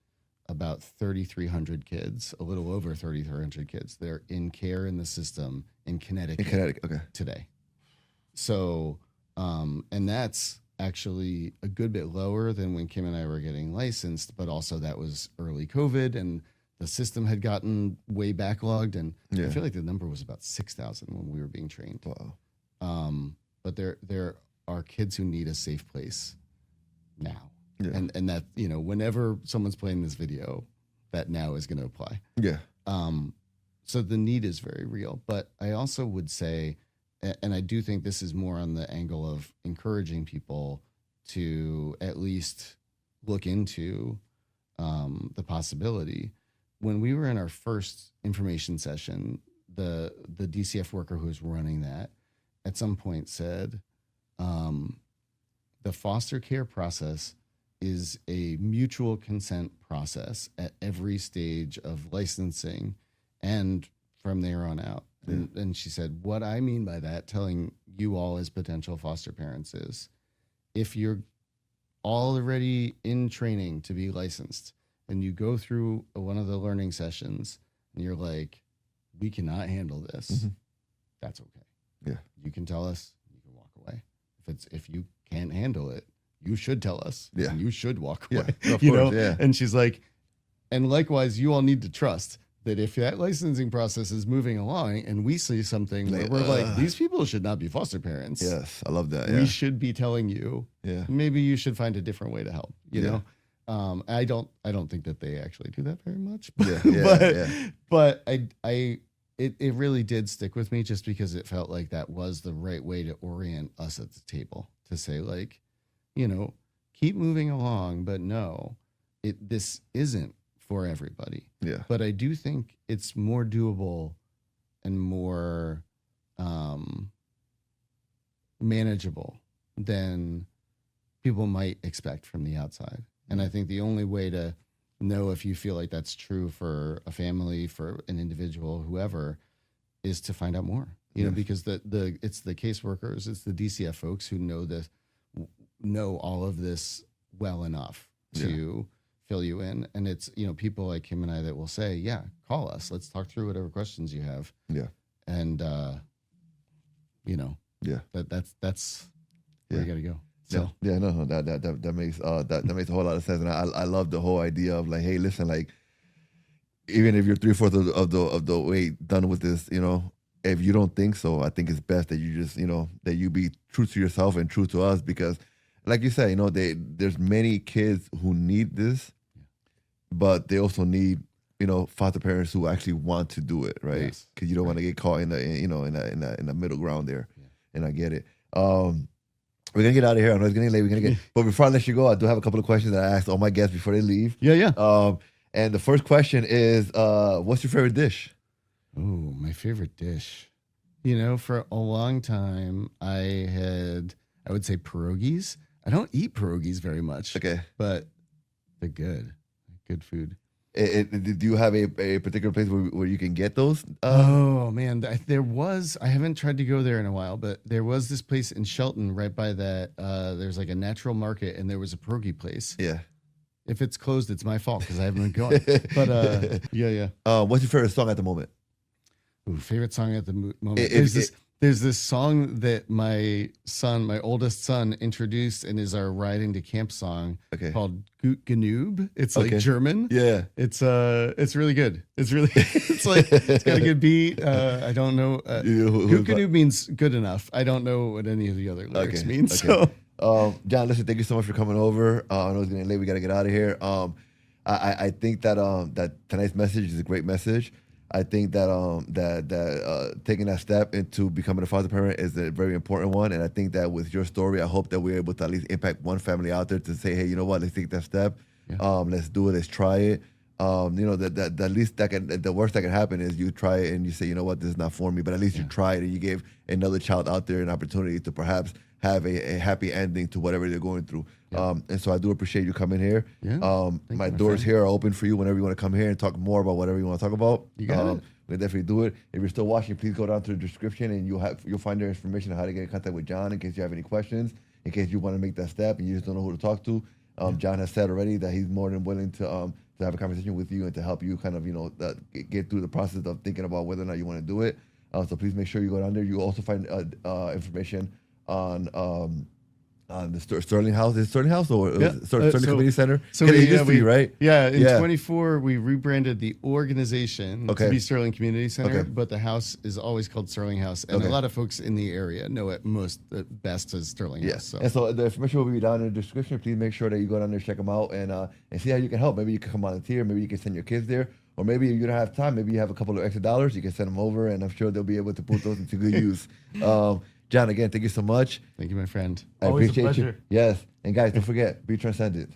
about 3,300 kids, a little over 3,300 kids. They're in care in the system in Connecticut, Okay. today. So, and that's actually a good bit lower than when Kim and I were getting licensed, but also that was early COVID and the system had gotten way backlogged. And I feel like the number was about 6,000 when we were being trained. Wow. But there are kids who need a safe place now. Yeah. And that, you know, whenever someone's playing this video, that now is going to apply. Yeah. So the need is very real. But I also would say, and I do think this is more on the angle of encouraging people to at least look into the possibility. When we were in our first information session, the DCF worker who was running that at some point said, the foster care process is a mutual consent process at every stage of licensing and from there on out. And she said, what I mean by that, telling you all as potential foster parents, is if you're already in training to be licensed and you go through one of the learning sessions and you're like, we cannot handle this, that's okay. Yeah. You can tell us, you can walk away. If you can't handle it, you should tell us. Yeah. And you should walk away. Yeah. Of you course, know? yeah. And she's like, and likewise, you all need to trust that if that licensing process is moving along and we see something where we're like, these people should not be foster parents. Yes, I love that. We should be telling you, maybe you should find a different way to help, you know? I don't think that they actually do that very much, but it really did stick with me just because it felt like that was the right way to orient us at the table, to say, like, you know, keep moving along, but no, this isn't for everybody. Yeah. But I do think it's more doable and more manageable than people might expect from the outside. And I think the only way to know if you feel like that's true for a family, for an individual, whoever, is to find out more. You know, because it's the caseworkers, it's the DCF folks who know all of this well enough to fill you in. And it's, you know, people like Kim and I that will say, yeah, call us. Let's talk through whatever questions you have. Yeah. And, you know, that's where you got to go. So that makes a whole lot of sense. And I love the whole idea of like, hey, listen, like, even if you're 3/4 of the way done with this, you know, if you don't think so, I think it's best that you just, you know, that you be true to yourself and true to us, because like you said, you know, there's many kids who need this, but they also need, you know, foster parents who actually want to do it, right? Because you don't want to get caught in the middle ground there. And I get it. We're gonna get out of here. I know it's getting late. But before I let you go, I do have a couple of questions that I asked all my guests before they leave. And the first question is, what's your favorite dish? Oh, my favorite dish. You know, for a long time, I would say pierogies. I don't eat pierogies very much. Okay. But they're good. Good food. Do you have a particular place where you can get those? Oh, man. I haven't tried to go there in a while, but there was this place in Shelton right by that. There's like a natural market, and there was a pierogi place. Yeah. If it's closed, it's my fault because I haven't been going. But what's your favorite song at the moment? Ooh, favorite song at the moment. There's this song that my oldest son, introduced and is our riding to camp song called Gut Genug. It's like German. Yeah. It's really good. It's got a good beat. I don't know. Gut Genug means good enough. I don't know what any of the other lyrics mean. So. John, listen, thank you so much for coming over. I know it's getting late. We got to get out of here. I think that tonight's message is a great message. I think that taking that step into becoming a foster parent is a very important one. And I think that with your story, I hope that we're able to at least impact one family out there to say, hey, you know what, let's take that step. Let's do it. Let's try it. You know, the least the worst that can happen is you try it and you say, you know what, this is not for me. But at least you tried and you gave another child out there an opportunity to perhaps have a happy ending to whatever they're going through. And so I do appreciate you coming here. Yeah. My doors here are open for you whenever you want to come here and talk more about whatever you want to talk about. You got it. We'll definitely do it. If you're still watching, please go down to the description and you'll find their information on how to get in contact with John in case you have any questions, in case you want to make that step and you just don't know who to talk to. John has said already that he's more than willing to have a conversation with you and to help you kind of, get through the process of thinking about whether or not you want to do it. So please make sure you go down there. You also find information on the Sterling House. Is it Sterling House or Sterling Community Center? So it used to be, right? Yeah, in 24, we rebranded the organization to be Sterling Community Center, but the house is always called Sterling House. And a lot of folks in the area know it best as Sterling House. So. And so the information will be down in the description. Please make sure that you go down there, check them out, and see how you can help. Maybe you can come volunteer. Maybe you can send your kids there. Or maybe if you don't have time, maybe you have a couple of extra dollars, you can send them over, and I'm sure they'll be able to put those into good use. John, again, thank you so much. Thank you, my friend. I appreciate you. Yes. And guys, don't forget, be transcendent.